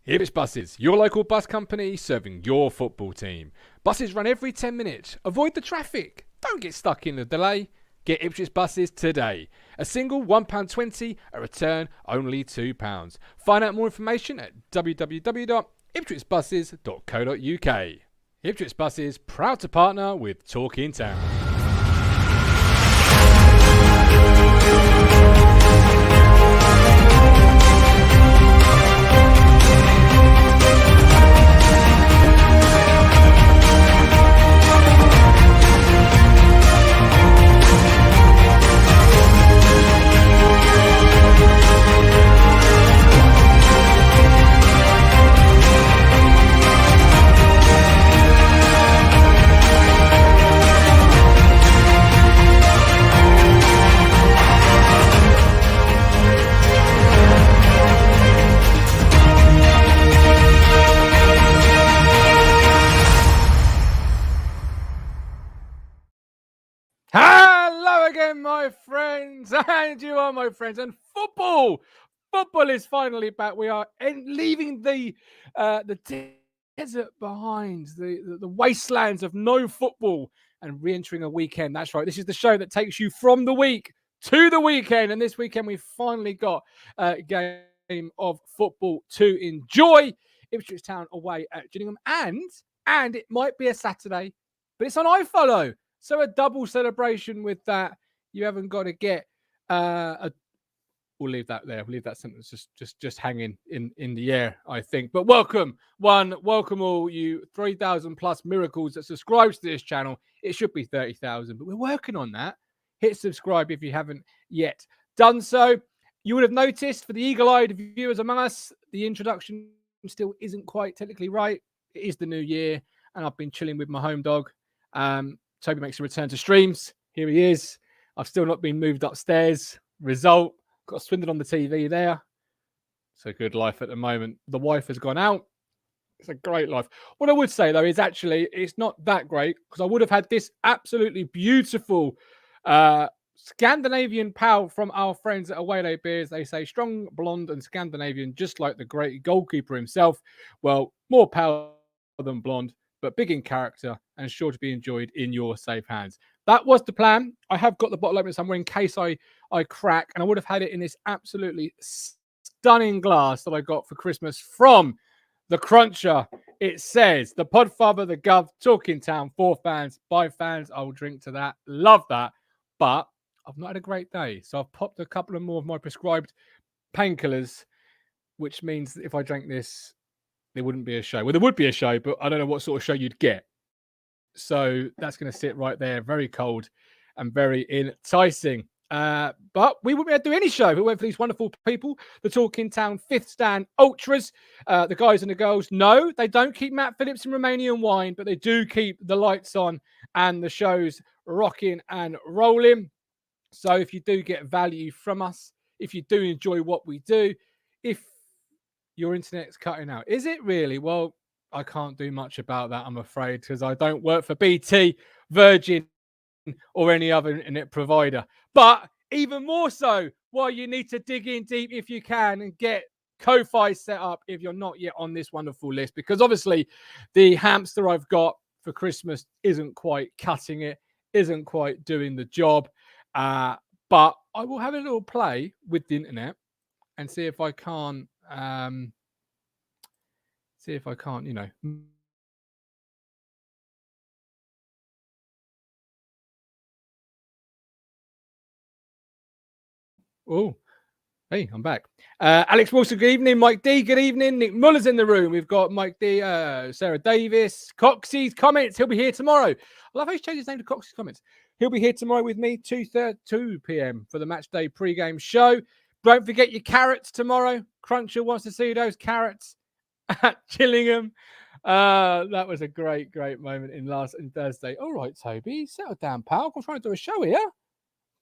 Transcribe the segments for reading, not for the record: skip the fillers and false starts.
Ipswich Buses, your local bus company serving your football team. Buses run every 10 minutes. Avoid the traffic. Don't get stuck in the delay. Get Ipswich Buses today. A single £1.20, a return only £2. Find out more information at www.ipswichbuses.co.uk. Ipswich Buses, proud to partner with Talking Town. Hello again, my friends, and you are my friends, and football is finally back. We are leaving the desert behind, the wastelands of no football, and re-entering a weekend. That's right, this is the show that takes you from the week to the weekend, and this weekend we've finally got a game of football to enjoy. Ipswich Town away at Gillingham, and it might be a Saturday, but it's on iFollow. So a double celebration with that. You haven't got to get we'll leave that there. We'll leave that sentence just hanging in the air, I think. But welcome all you 3,000 plus miracles that subscribe to this channel. It should be 30,000, but we're working on that. Hit subscribe if you haven't yet done so. You would have noticed, for the eagle-eyed viewers among us, the introduction still isn't quite technically right. It is the new year, and I've been chilling with my home dog. Toby makes a return to streams. Here he is. I've still not been moved upstairs. Result, got swindled on the TV there. It's a good life at the moment. The wife has gone out. It's a great life. What I would say, though, is actually it's not that great, because I would have had this absolutely beautiful Scandinavian pal from our friends at Away Day Beers. They say strong, blonde and Scandinavian, just like the great goalkeeper himself. Well, more pale than blonde, but big in character and sure to be enjoyed in your safe hands. That was the plan. I have got the bottle open somewhere in case I crack, and I would have had it in this absolutely stunning glass that I got for Christmas from the Cruncher. It says, the Podfather, the Gov, Talking Town, for fans, by fans. I will drink to that. Love that. But I've not had a great day, so I've popped a couple of more of my prescribed painkillers, which means that if I drank this, there wouldn't be a show. Well, there would be a show, but I don't know what sort of show you'd get. So that's going to sit right there, very cold and very enticing. But we wouldn't be able to do any show if it weren't for these wonderful people, the Talking Town Fifth Stand Ultras, the guys and the girls. No, they don't keep Matt Phillips in Romanian wine, but they do keep the lights on and the shows rocking and rolling. So if you do get value from us, if you do enjoy what we do, if your internet's cutting out. Is it really? Well, I can't do much about that, I'm afraid, because I don't work for BT, Virgin, or any other internet provider. But even more so, well, you need to dig in deep if you can and get Ko-Fi set up if you're not yet on this wonderful list, because obviously the hamster I've got for Christmas isn't quite cutting it, isn't quite doing the job. But I will have a little play with the internet and see if I can't you know. Oh, hey, I'm back. Alex Wilson, good evening. Mike D, good evening. Nick Muller's in the room. We've got Mike D, Sarah Davis, Coxie's comments. He'll be here tomorrow. I love how he's changed his name to Coxie's comments. He'll be here tomorrow with me, 2 p.m. for the match day pre-game show. Don't forget your carrots tomorrow. Cruncher wants to see those carrots at Gillingham. That was a great moment in Thursday. All right, Toby, settle down, pal. I'm trying to do a show here.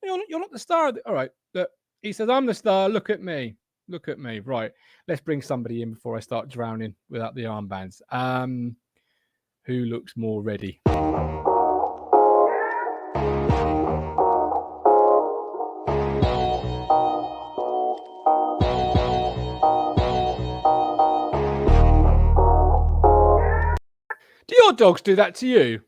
You're not the star. All right, look, he says, I'm the star. Look at me. Right, let's bring somebody in before I start drowning without the armbands. Who looks more ready? dogs do that to you?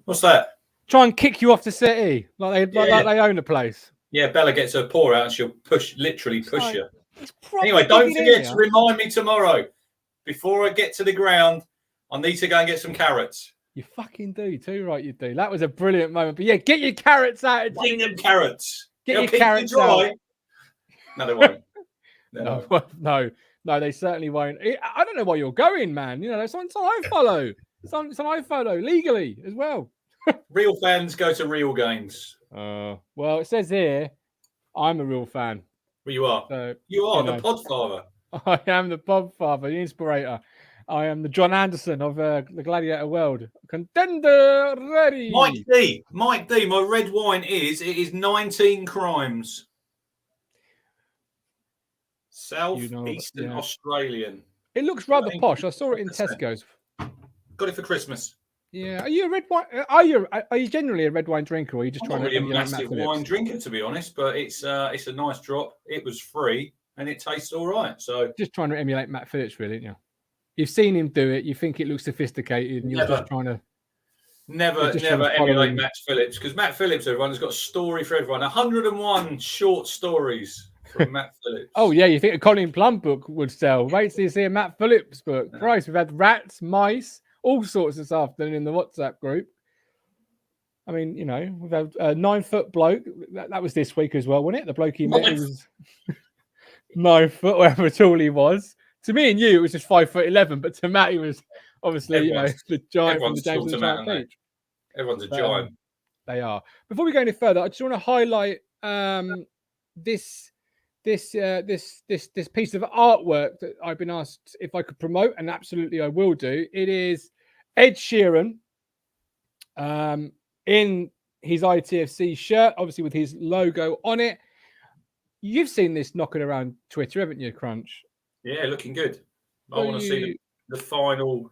What's that? Try and kick you off the settee like they own the place. Yeah, Bella gets her paw out and she'll literally push you. Anyway, don't forget to remind me tomorrow. Before I get to the ground, I need to go and get some carrots. You fucking do too, right? You do. That was a brilliant moment. But yeah, get your carrots out. Get your carrots. Get your carrots out. No, they won't. No, they certainly won't. I don't know why you're going, man. You know, it's on I follow. It's on I follow legally as well. Real fans go to real games. Well, it says here, I'm a real fan. Well, you are. So, you are the podfather. I am the podfather, the inspirator. I am the John Anderson of the Gladiator world. Contender ready. Mike D. My red wine is 19 crimes. Southeastern Australian. It looks rather posh. I saw it in Tesco's. Got it for Christmas. Yeah. Are you a red wine? Are you generally a red wine drinker, or are you just trying to? I'm not really a massive wine drinker, to be honest, but it's a nice drop. It was free and it tastes all right. So just trying to emulate Matt Phillips, really, aren't you? You've seen him do it. You think it looks sophisticated, and you're just trying to. Never emulate Matt Phillips, because Matt Phillips, everyone, has got a story for everyone. 101 short stories from Matt Phillips. Oh yeah, you think a Colin Plum book would sell? Wait till you see a Matt Phillips book. No. Christ, we've had rats, mice, all sorts this afternoon in the WhatsApp group. I mean, you know, we've had a 9-foot bloke. That was this week as well, wasn't it? The bloke he met was 9 foot, whatever tall he was. To me and you, it was just 5'11", but to Matt, he was obviously, the giant from the James and Giant Beach. Everyone's a giant. They are. Before we go any further, I just want to highlight this piece of artwork that I've been asked if I could promote, and absolutely I will do. It is Ed Sheeran in his ITFC shirt, obviously with his logo on it. You've seen this knocking around Twitter, haven't you, Crunch? Yeah, looking good. I want to see the final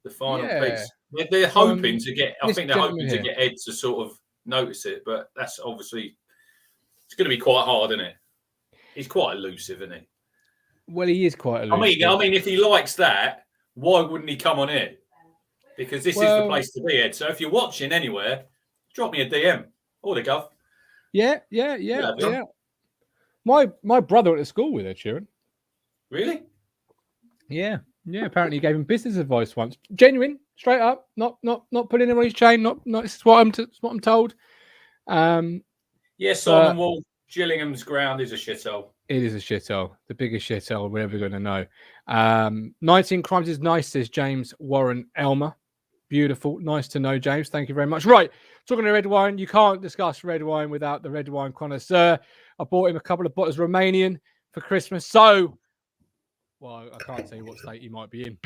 piece. They're hoping to get. I think they're hoping to get Ed to sort of notice it, but that's obviously it's going to be quite hard, isn't it? He's quite elusive, isn't he? Well, he is quite elusive. I mean, if he likes that, why wouldn't he come on here? Because this is the place to be, Ed. So if you're watching anywhere, drop me a DM or the gov. Yeah. My brother went to school with Ed Sheeran. Really? Yeah. Apparently, he gave him business advice once. Genuine, straight up, not putting him on his chain. Not. It's what I'm told. Simon Wall, Gillingham's ground is a shithole. It is a shithole, the biggest shithole we're ever going to know. 19 crimes is nice, says James Warren Elmer. Beautiful, nice to know, James. Thank you very much. Right, talking to red wine, you can't discuss red wine without the red wine connoisseur. I bought him a couple of bottles of Romanian for Christmas, so. Well, I can't tell you what state he might be in.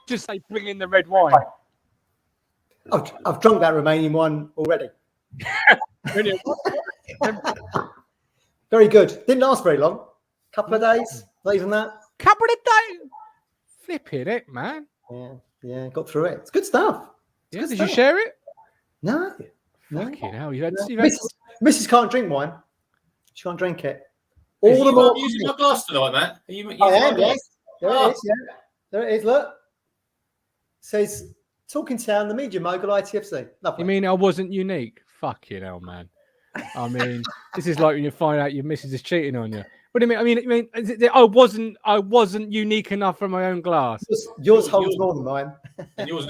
Just say, bring in the red wine. I've drunk that Romanian one already. Very good. Didn't last very long. Couple of days, not even that. Couple of days. Flipping it, man. Yeah, got through it. It's good stuff. Did you share it? No. Fucking hell, you had. Mrs. can't drink wine. She can't drink it. All the more. Using my glass tonight, Matt? Are you I am, yes. There it is, yeah. There it is, look. It says, Talking Town, the Media Mogul, ITFC. Lovely. You mean I wasn't unique? Fucking hell, man. I mean, this is like when you find out your missus is cheating on you. What do you mean? I mean, I wasn't unique enough from my own glass. Yours holds more than mine. And yours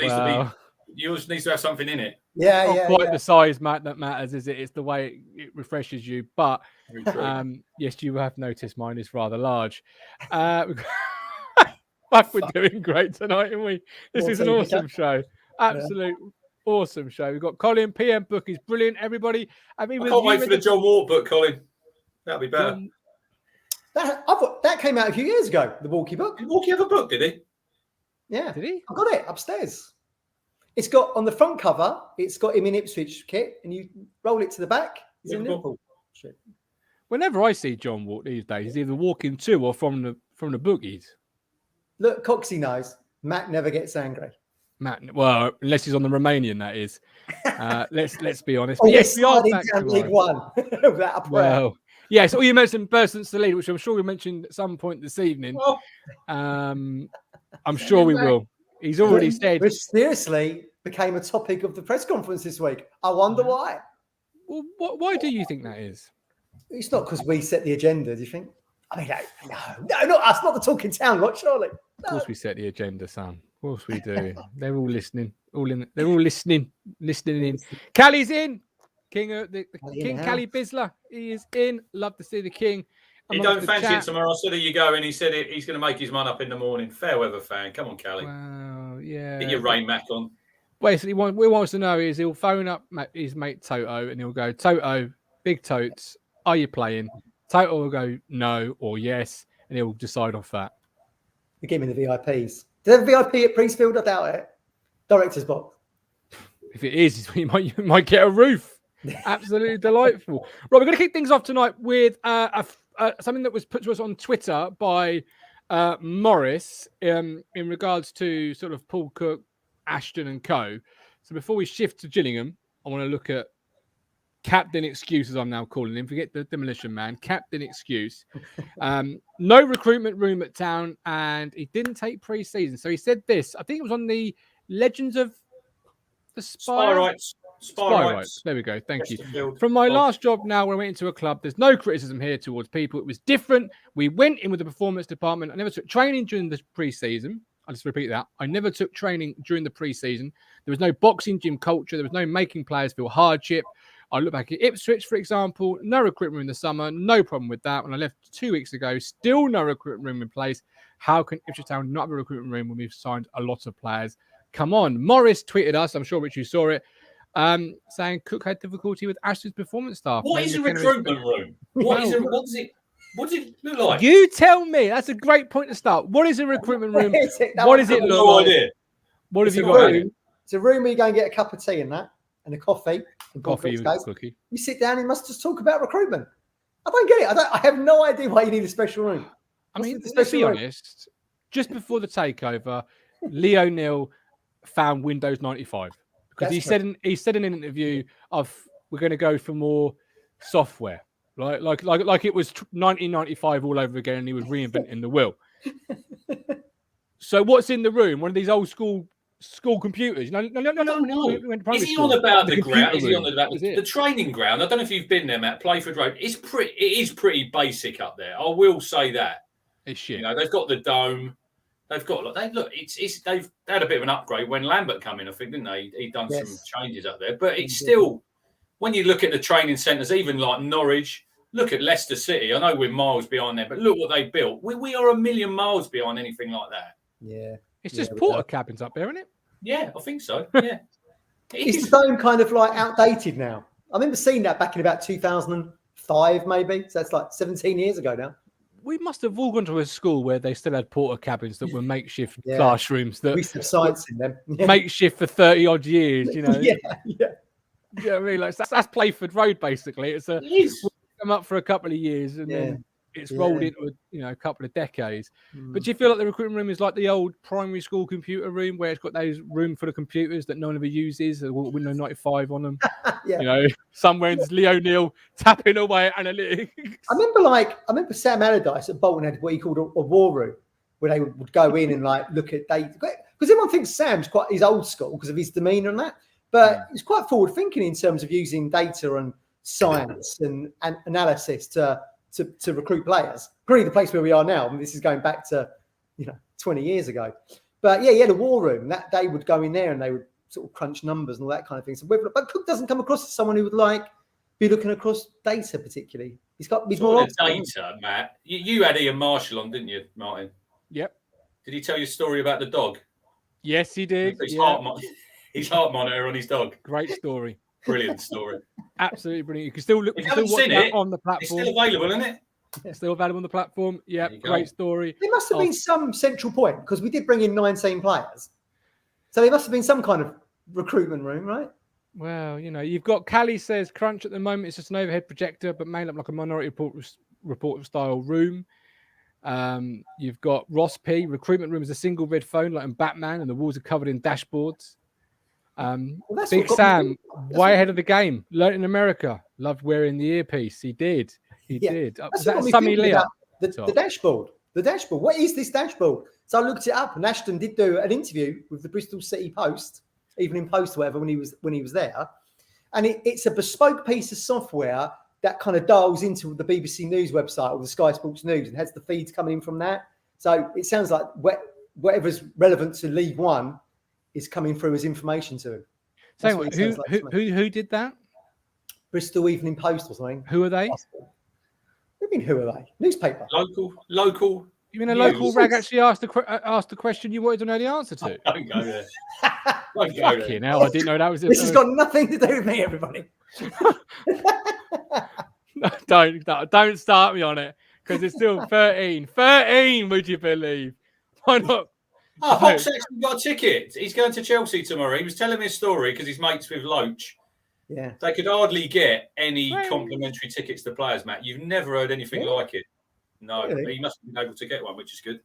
needs to have something in it. Yeah, quite the size, Matt, that matters, is it? It's the way it refreshes you. But yes, you have noticed mine is rather large. We're doing great tonight, aren't we? This is an awesome show. Absolute awesome show. We've got Colin, PM book is brilliant, everybody. I can't wait for the John Wart book, Colin. That'll be better. That came out a few years ago, the Walkie book. Did Walkie have a book, did he? Yeah. Did he? I've got it upstairs. It's got, on the front cover, it's got him in Ipswich kit, and you roll it to the back. He's in Liverpool. Whenever I see John Wart these days, he's either walking to or from the bookies. Look, Coxie knows. Matt never gets angry. Matt, well, unless he's on the Romanian, that is. Let's be honest. Oh, But yes, we are back down League One without a prayer. Well, yes. All you mentioned persons to lead, which I'm sure we mentioned at some point this evening. I'm sure we will. He's already said. Which seriously became a topic of the press conference this week. I wonder why. Well, why do you think that is? It's not because we set the agenda, do you think? I mean, no, not us, not the Talking Town lot, surely. No. Of course we set the agenda, Sam. Of course we do. They're all listening. They're all listening in. Callie's in. King of the King Callie Bisler. He is in. Love to see the King. He don't fancy it tomorrow. So there you go. And he said he's going to make his mind up in the morning. Fair weather fan. Come on, Callie. Wow, yeah. Get your rain mac on. Basically, what we want to know is he'll phone up his mate Toto and he'll go, Toto, big totes, are you playing? Toto will go no or yes, and he'll decide off that. We give him the VIPs. Do they have VIP at Priestfield? I doubt it. Director's box. If it is, you might get a roof. Absolutely delightful. Right, we're going to kick things off tonight with something that was put to us on Twitter by Morris in regards to sort of Paul Cook, Ashton and co. So before we shift to Gillingham, I want to look at Captain Excuse, as I'm now calling him. Forget the demolition man. Captain Excuse. No recruitment room at Town, and he didn't take pre-season. So he said this. I think it was on the Legends of the Spy Rights. There we go. Thank you. From my last job now, when I went into a club, there's no criticism here towards people. It was different. We went in with the performance department. I never took training during the pre-season. I'll just repeat that. I never took training during the pre-season. There was no boxing gym culture. There was no making players feel hardship. I look back at Ipswich, for example, no recruitment room in the summer, no problem with that. When I left 2 weeks ago, still no recruitment room in place. How can Ipswich Town not have a recruitment room when we've signed a lot of players? Come on. Morris tweeted us, I'm sure Rich, you saw it, saying Cook had difficulty with Ashton's performance staff. What is a recruitment room? What does it look like? You tell me. That's a great point to start. What is a recruitment room? What does it look no like? idea. What have you got? It's a room where you go and get a cup of tea and that, and a coffee. Coffee with a cookie. You sit down and you must just talk about recruitment. I don't get it. I have no idea why you need a special room. I mean, let's be honest. Just before the takeover, Lee O'Neill found Windows 95 because he said in an interview of we're going to go for more software, right? Like it was 1995 all over again, and he was reinventing the wheel. So what's in the room? One of these old school computers. No. Is he on about the ground? Is he on about the training ground? I don't know if you've been there, Matt. Playford Road. It is pretty basic up there. I will say that. It's shit. You know, they've got the dome. They've had a bit of an upgrade when Lambert came in. I think, didn't they? He'd done some changes up there, but it's still, when you look at the training centres, even like Norwich. Look at Leicester City. I know we're miles behind them, but look what they built. We are a million miles behind anything like that. Yeah. It's just porter cabins up there, isn't it? Yeah, I think so. Yeah. It's so kind of like outdated now. I remember seeing that back in about 2005, maybe. So that's like 17 years ago now. We must have all gone to a school where they still had porter cabins that were makeshift classrooms that we have science in them. Makeshift for 30 odd years, you know. Yeah. Yeah, I mean, like that's Playford Road basically. It's come up for a couple of years and then it's rolled into a couple of decades. But do you feel like the recruitment room is like the old primary school computer room where it's got those room full of computers that no one ever uses, Windows 95 on them? You know, somewhere there's Lee O'Neill tapping away at analytics. I remember Sam Allardyce at Bolton had what he called a war room where they would go in and like look at data, because everyone thinks he's old school because of his demeanour and that, but he's quite forward thinking in terms of using data and science and analysis to recruit players. Probably the place where we are now. I mean, this is going back to 20 years ago. But he had a war room that they would go in there and they would sort of crunch numbers and all that kind of thing. So, but Cook doesn't come across as someone who would be looking across data particularly. He's more data, Matt. You had Ian Marshall on, didn't you, Martin? Yep. Did he tell you a story about the dog? Yes, he did. His heart monitor on his dog. Great story. Brilliant story. Absolutely brilliant. You can still look. If you haven't seen it on the platform. It's still available, isn't it? It's still available on the platform. Yeah, great story. There must have been some central point because we did bring in 19 players, so there must have been some kind of recruitment room, right? Well, you've got Callie says Crunch at the moment. It's just an overhead projector, but made up like a Minority Report style room. You've got Ross P. Recruitment room is a single red phone like in Batman, and the walls are covered in dashboards. Big Sam, way ahead of the game. Learned in America. Loved wearing the earpiece. He did. He did. That's what Sammy Leah. The dashboard. The dashboard. What is this dashboard? So I looked it up, and Ashton did do an interview with the Bristol City Post, Evening Post, or whatever, when he was there. And it's a bespoke piece of software that kind of dials into the BBC News website or the Sky Sports News and has the feeds coming in from that. So it sounds like whatever's relevant to League One is coming through as information to him. Who did that? Bristol Evening Post or something. Who are they? What do you mean, who are they? Newspaper. Local. You mean a local rag actually asked the question you wanted to know the answer to? Don't go there. Fucking hell, I didn't know that was... This has got nothing to do with me, everybody. Don't start me on it, because it's still 13. 13, would you believe? Why not? Oh, Hawks actually got a ticket. He's going to Chelsea tomorrow. He was telling me a story because he's mates with Loach. Yeah. They could hardly get any complimentary tickets to players, Matt. You've never heard anything like it. No, really? He must have been able to get one, which is good.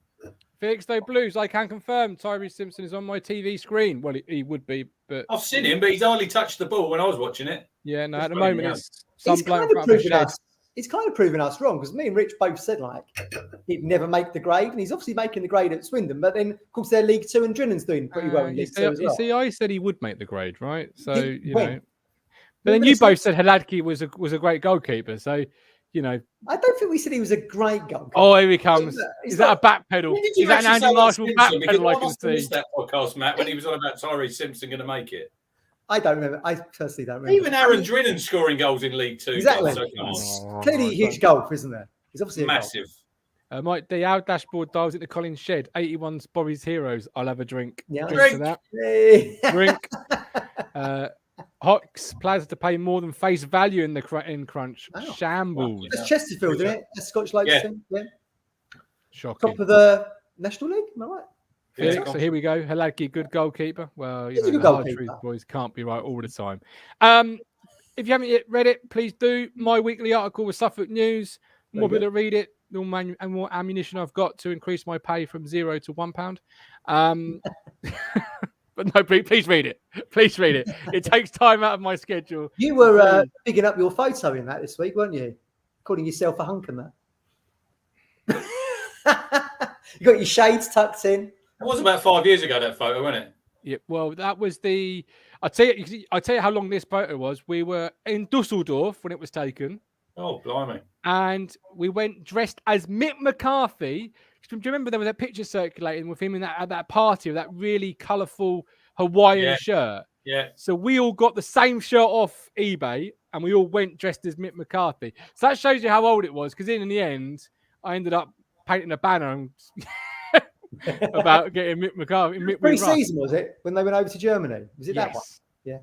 Felixstowe Blues, I can confirm Tyrese Simpson is on my TV screen. Well, he would be, but... I've seen him, but he's hardly touched the ball when I was watching it. Yeah, no, at the moment, it's some bloke in front of a shed. It's kind of proving us wrong, because me and Rich both said, like, he'd never make the grade, and he's obviously making the grade at Swindon, but then, of course, they're League Two, and Drinnan's doing pretty well in League Two as well. You see, I said he would make the grade, right? So, you know... But then you both said Haladki was a great goalkeeper, so... You know, I don't think we said he was a great goalkeeper. Oh, here he comes. Is that a back pedal? Is that an Andy Marshall back pedal? I can see that podcast, Matt, when he was on about Tyrese Simpson going to make it. I don't remember. I personally don't remember. Even Aaron Drinnan scoring goals in League Two. Exactly. Clearly a huge golf, isn't there? He's obviously massive. Mike D, our dashboard dials at the Collins Shed. 81's Bobby's Heroes. I'll have a drink. Yeah, drink. Drink. Hawks players to pay more than face value in Crunch. Oh, shambles. Wow. That's Chesterfield, isn't it? That's Scotch Lakes team. Yeah. Shocking. Top of the National League, am I right? Felix, so here we go. Haladki, good goalkeeper. Well, you know, the hard truth, boys, can't be right all the time. If you haven't yet read it, please do. My weekly article with Suffolk News. The more people read it, the more ammunition I've got to increase my pay from £0 to £1. But no, please read it. Please read it. It takes time out of my schedule. You were picking up your photo in that this week, weren't you? Calling yourself a hunk and that. You got your shades tucked in. It was about 5 years ago, that photo, wasn't it? Yeah, well, that was the... I'll tell you how long this photo was. We were in Dusseldorf when it was taken. Oh, blimey. And we went dressed as Mick McCarthy. Do you remember there was that picture circulating with him at that party with that really colourful Hawaiian shirt? Yeah. So we all got the same shirt off eBay and we all went dressed as Mick McCarthy. So that shows you how old it was, because in the end, I ended up painting a banner about getting Mick McCarthy. Pre-season, was it, when they went over to Germany? Was it that one? Yeah.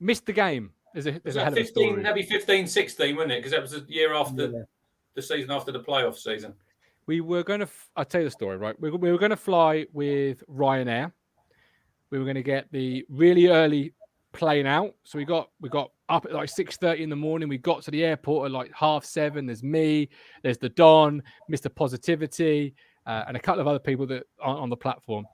Missed the game. There's a hell of a story. Maybe 15-16, wasn't it? Because that was the year after the season after the playoff season. We were going to, I'll tell you the story, right? We were going to fly with Ryanair. We were going to get the really early plane out. So we got up at like 6:30 in the morning. We got to the airport at like 7:30. There's me, there's the Don, Mr. Positivity, and a couple of other people that aren't on the platform.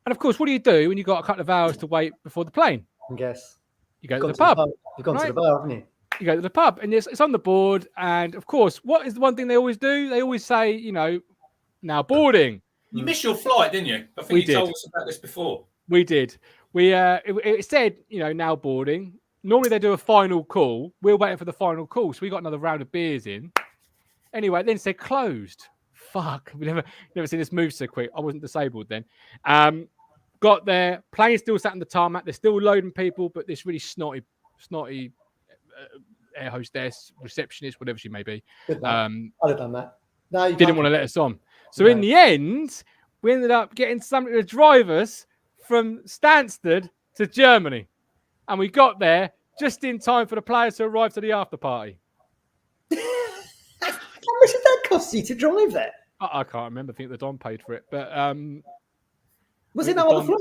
And of course, what do you do when you've got a couple of hours to wait before the plane? I guess. You go to the pub. You've gone to the bar, haven't you? You go to the pub, and it's on the board. And of course, what is the one thing they always do? They always say, you know, now boarding. You missed your flight, didn't you? I think you told us about this before. We did. It said, you know, now boarding. Normally they do a final call. We're waiting for the final call, so we got another round of beers in. Anyway, then it said closed. Fuck, we never seen this move so quick. I wasn't disabled then. Got there, plane still sat on the tarmac. They're still loading people, but this really snotty air hostess, receptionist, whatever she may be. I'd have done that. No, didn't want to let us on. So in the end, we ended up getting somebody to drive us from Stansted to Germany. And we got there just in time for the players to arrive to the after party. How much did that cost you to drive there? I can't remember. I think the Don paid for it. But was it no other flight?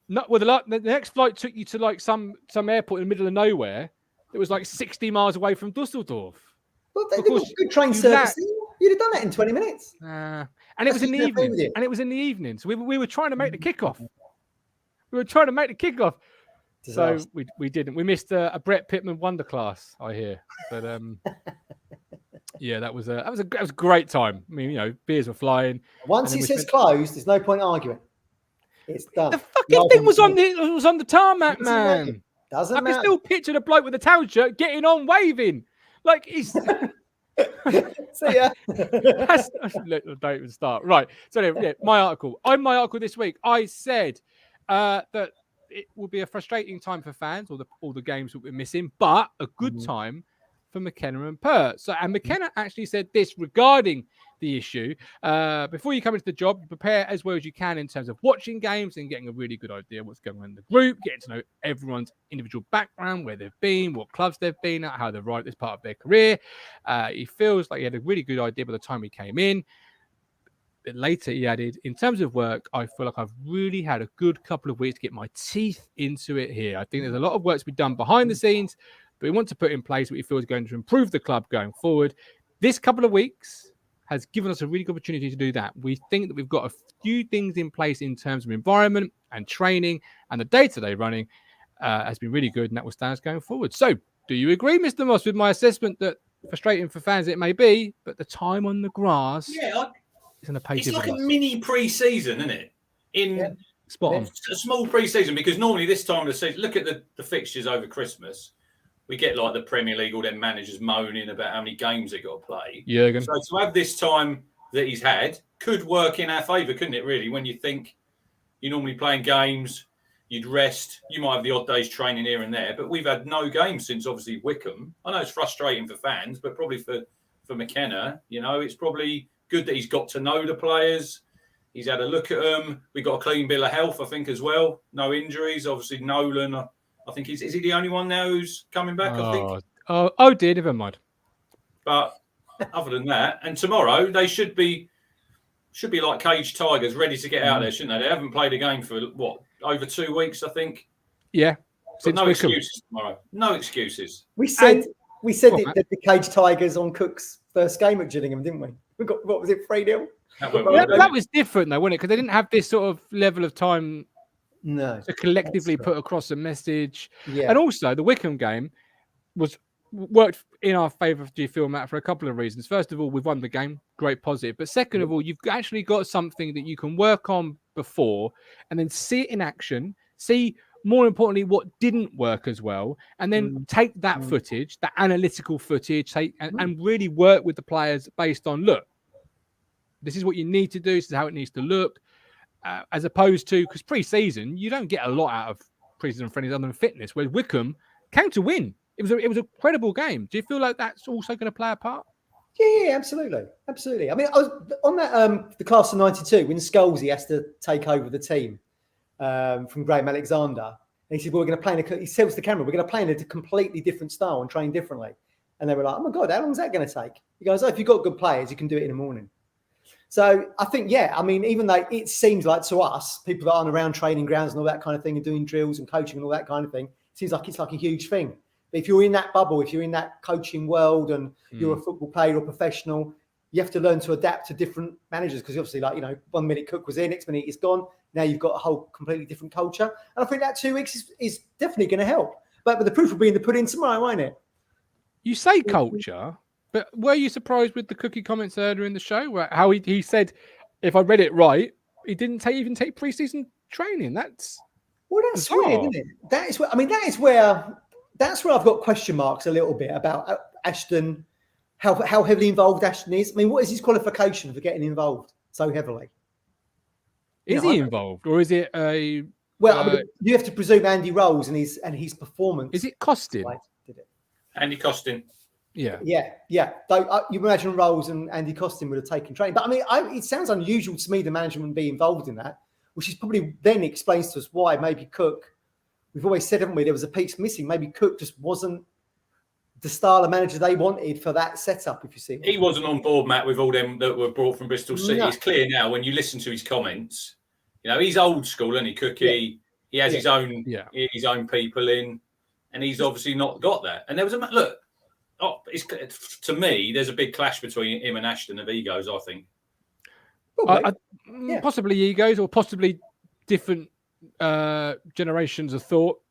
No, well, the next flight took you to like some airport in the middle of nowhere. It was like 60 miles away from Dusseldorf. Well, they got good train service. You'd have done that in 20 minutes. And it was in the evening. And it was in the evening. So we were trying to make the kickoff. So we didn't. We missed a Brett Pittman wonder class, I hear. But yeah, that was a great time. I mean, beers were flying. Once it says closed, there's no point arguing. It's done. The fucking thing was on the tarmac, man. Doesn't matter. I can still picture the bloke with the towel shirt getting on, waving like he's. See ya. Don't even start. Right. So yeah, my article. On my article this week, I said that it will be a frustrating time for fans, all the games that we're missing, but a good time for McKenna and Pert. And McKenna actually said this regarding the issue. Before you come into the job, prepare as well as you can in terms of watching games and getting a really good idea of what's going on in the group, getting to know everyone's individual background, where they've been, what clubs they've been at, how they're right at this part of their career. He feels like he had a really good idea by the time he came in. But later he added, in terms of work, I feel like I've really had a good couple of weeks to get my teeth into it here. I think there's a lot of work to be done behind the scenes, but we want to put in place what we feel is going to improve the club going forward. This couple of weeks has given us a really good opportunity to do that. We think that we've got a few things in place in terms of environment and training, and the day-to-day running has been really good, and that will stand us going forward. So, do you agree, Mr. Moss, with my assessment that frustrating for fans it may be, but the time on the grass is going to pay dividends? It's like a mini pre-season, isn't it? Spot on. A small pre-season, because normally this time of the season, look at the fixtures over Christmas. We get like the Premier League, all them managers moaning about how many games they got to play. Jurgen. So to have this time that he's had could work in our favour, couldn't it, really? When you think you're normally playing games, you'd rest, you might have the odd days training here and there, but we've had no games since obviously Wickham. I know it's frustrating for fans, but probably for McKenna, it's probably good that he's got to know the players. He's had a look at them. We got a clean bill of health, I think, as well. No injuries. Obviously, Nolan, I think is he the only one now who's coming back, I think? Oh, dear, never mind. But other than that, and tomorrow they should be like caged tigers, ready to get out there, shouldn't they? They haven't played a game for over 2 weeks, I think. Yeah. But no excuses tomorrow. No excuses. We said that the caged tigers on Cook's first game at Gillingham, didn't we? We got, what was it, 3-0? That was different though, wasn't it? Because they didn't have this sort of level of time to collectively put across a message. Yeah. And also the Wickham game worked in our favour, do you feel, Matt, for a couple of reasons. First of all, we've won the game, great positive. But second of all, you've actually got something that you can work on before and then see it in action, see more importantly what didn't work as well, and then take that footage, that analytical footage, and really work with the players based on, look, this is what you need to do, this is how it needs to look. As opposed to, because pre-season, you don't get a lot out of pre-season friendlies other than fitness, where Wickham came to win. It was a credible game. Do you feel like that's also going to play a part? Yeah, absolutely. I mean, I was on that the class of '92 when Scholesy has to take over the team from Graham Alexander, and he said, "Well, we're going to play." He tells the camera, "We're going to play in a completely different style and train differently." And they were like, "Oh my god, how long is that going to take?" He goes, "Oh, if you've got good players, you can do it in the morning." So I think, I mean, even though it seems like to us, people that aren't around training grounds and all that kind of thing and doing drills and coaching and all that kind of thing, seems like it's like a huge thing. But if you're in that bubble, if you're in that coaching world and you're a football player or professional, you have to learn to adapt to different managers, because obviously, 1 minute Cook was in, next minute he's gone. Now you've got a whole completely different culture. And I think that 2 weeks is definitely going to help. But the proof will be in the pudding tomorrow, won't it? You say culture, but were you surprised with the Cookie comments earlier in the show, where how he said, if I read it right, he didn't even take pre-season training? That's weird, isn't it? That's where I've got question marks a little bit about Ashton, how heavily involved Ashton is. I mean, what is his qualification for getting involved so heavily? Is he involved, or is it a? Well, I mean, you have to presume Andy Rolls and his performance. Is it Costin? Did it? Andy Costin. Yeah. Though you imagine Rolls and Andy Costin would have taken training, but I mean, it sounds unusual to me the management would be involved in that, which is probably then explains to us why maybe Cook. We've always said, haven't we? There was a piece missing. Maybe Cook just wasn't the style of manager they wanted for that setup. If you see, he wasn't on board, Matt, with all them that were brought from Bristol City. No. It's clear now when you listen to his comments. He's old school, isn't he, Cookie? Yeah. He has his own people in, and he's obviously not got that. And there was look. to me, there's a big clash between him and Ashton of egos, I think. Possibly egos, or possibly different generations of thought.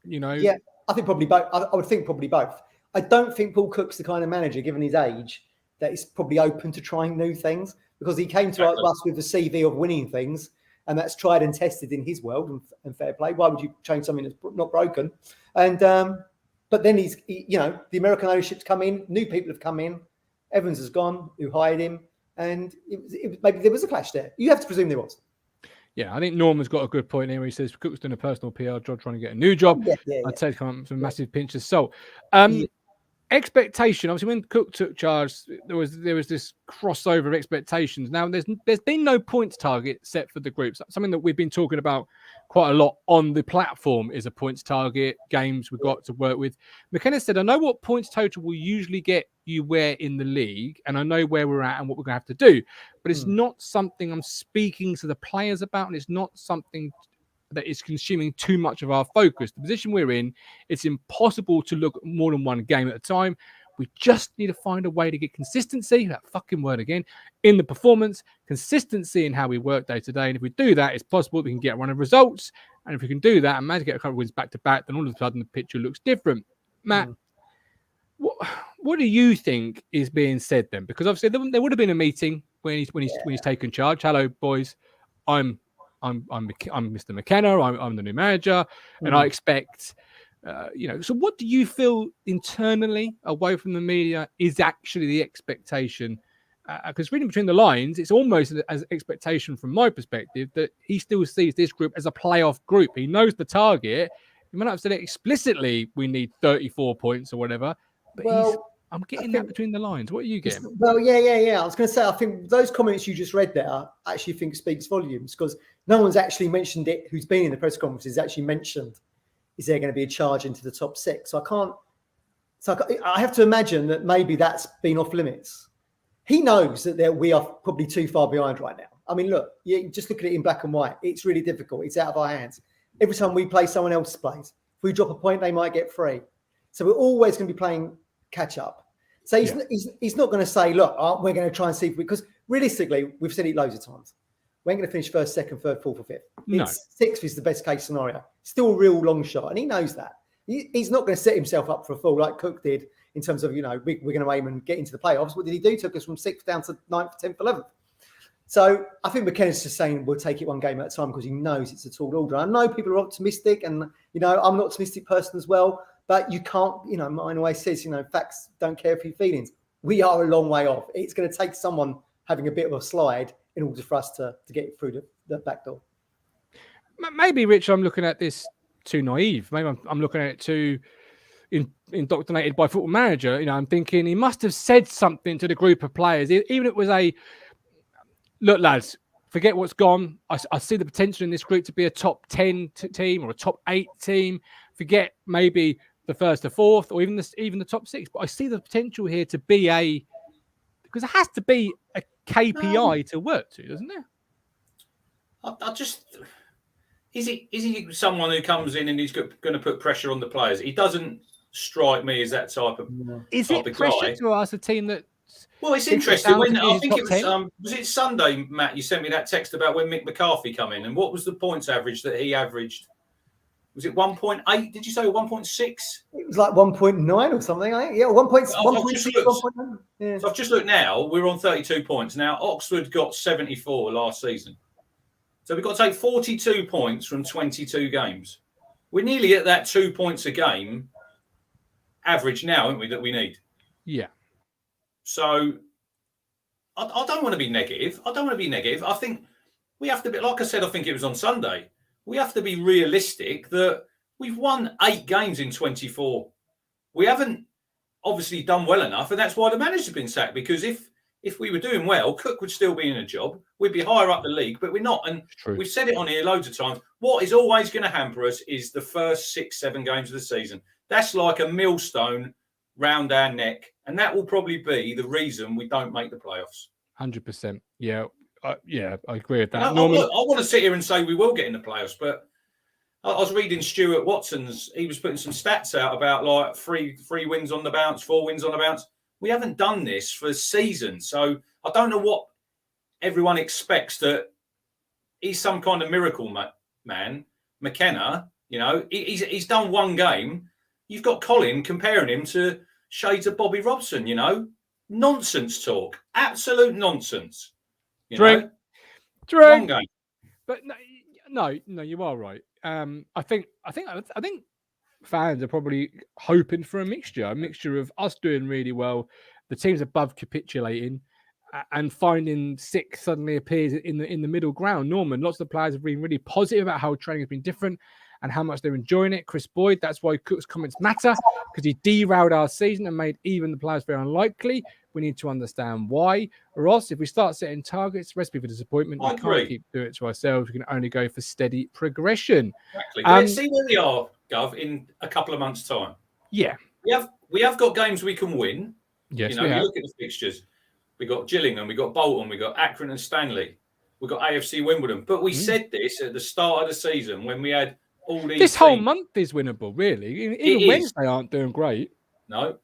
Yeah, I think probably both. I would think probably both. I don't think Paul Cook's the kind of manager, given his age, that is probably open to trying new things, because he came to us with a CV of winning things, and that's tried and tested in his world, and fair play. Why would you change something that's not broken? And but then the American ownership's come in, new people have come in, Evans has gone, who hired him, and maybe there was a clash there. You have to presume there was. Yeah, I think Norman's got a good point here. He says Cook's doing a personal PR job, trying to get a new job. I'd say come up with a massive pinch of salt. Expectation. Obviously, when Cook took charge, there was this crossover of expectations. Now, there's been no points target set for the groups. Something that we've been talking about quite a lot on the platform is a points target, games we've got to work with. McKenna said, I know what points total will usually get you where in the league, and I know where we're at and what we're going to have to do. But it's not something I'm speaking to the players about, and it's not something that is consuming too much of our focus. The position we're in, it's impossible to look at more than one game at a time. We just need to find a way to get consistency, that fucking word again, in the performance, consistency in how we work day to day. And if we do that, it's possible we can get a run of results. And if we can do that and manage to get a couple of wins back to back, then all of a sudden the picture looks different. Matt, what do you think is being said then? Because obviously there would have been a meeting when he's taken charge. Hello, boys. I'm Mr. McKenna. I'm the new manager, and I expect, So, what do you feel internally, away from the media, is actually the expectation? Because reading between the lines, it's almost as expectation from my perspective that he still sees this group as a playoff group. He knows the target. He might not have said it explicitly. We need 34 points or whatever, but I'm getting that between the lines. What are you getting? Well, yeah. I was going to say, I think those comments you just read there, I actually think speaks volumes, because no one's actually mentioned it. Who's been in the press conferences actually mentioned, is there going to be a charge into the top six? I have to imagine that maybe that's been off limits. He knows that we are probably too far behind right now. I mean, look, you just look at it in black and white. It's really difficult. It's out of our hands. Every time we play, someone else plays. If we drop a point, they might get free. So we're always going to be playing catch up. So he's not going to say, look, we're going to try and see because realistically, we've said it loads of times. We ain't going to finish first, second, third, fourth, or fifth. No. Sixth is the best case scenario. Still a real long shot, and he knows that. He's not going to set himself up for a fall like Cook did in terms of, we're going to aim and get into the playoffs. What did he do? Took us from 6th down to 9th, 10th, 11th. So I think McKenna's just saying we'll take it one game at a time because he knows it's a tall order. I know people are optimistic, and, I'm an optimistic person as well. But you can't, mine always says, facts don't care for your feelings. We are a long way off. It's going to take someone having a bit of a slide in order for us to get it through the back door. Maybe, Rich, I'm looking at this too naive. Maybe I'm looking at it too indoctrinated by Football Manager. I'm thinking he must have said something to the group of players, even if it was look, lads, forget what's gone. I see the potential in this group to be a top 10 team or a top 8 team. Forget maybe the first or fourth, or even the top 6. But I see the potential here to be because it has to be a KPI to work to, doesn't it? I just is he someone who comes in and he's going to put pressure on the players? He doesn't strike me as that type of. Is it pressure to us, a team that? Well, it's interesting. When I think it was it Sunday, Matt? You sent me that text about when Mick McCarthy come in, and what was the points average that he averaged? Was it 1.8? Did you say 1.6? It was like 1.9 or something. Yeah, 1.6. Yeah. So I've just looked now. We're on 32 points now. Oxford got 74 last season, so we've got to take 42 points from 22 games. We're nearly at that 2 points a game average now, aren't we? That we need. Yeah. So I don't want to be negative. I think we have to be, like I said, I think it was on Sunday. We have to be realistic that we've won 8 games in 24. We haven't obviously done well enough, and that's why the manager's been sacked. Because if we were doing well, Cook would still be in a job. We'd be higher up the league, but we're not. And we've said it on here loads of times. What is always going to hamper us is the first 6, 7 games of the season. That's like a millstone round our neck, and that will probably be the reason we don't make the playoffs. 100%. Yeah. I agree with that. I want to sit here and say we will get in the playoffs, but I was reading Stuart Watson's. He was putting some stats out about like three wins on the bounce, 4 wins on the bounce. We haven't done this for a season, so I don't know what everyone expects, that he's some kind of miracle man. McKenna, he's done 1 game. You've got Colin comparing him to shades of Bobby Robson. Nonsense talk, absolute nonsense. Drink. 1 game. But no, you are right. I think fans are probably hoping for a mixture of us doing really well, the teams above capitulating, and finding 6 suddenly appears in the middle ground. Norman, lots of the players have been really positive about how training has been different and how much they're enjoying it. Chris Boyd, that's why Cook's comments matter, because he derailed our season and made even the players very unlikely. We need to understand why. Ross, if we start setting targets, recipe for disappointment. We can't keep doing it to ourselves. We can only go for steady progression. Exactly. Let's see where we are, Gov, in a couple of months' time. Yeah. We have got games we can win. Yes, you look at the fixtures. We got Gillingham, we got Bolton, we got Accrington and Stanley, we got AFC Wimbledon. But we said this at the start of the season when we had all these. This whole month is winnable, really. Even Wednesday aren't doing great. No,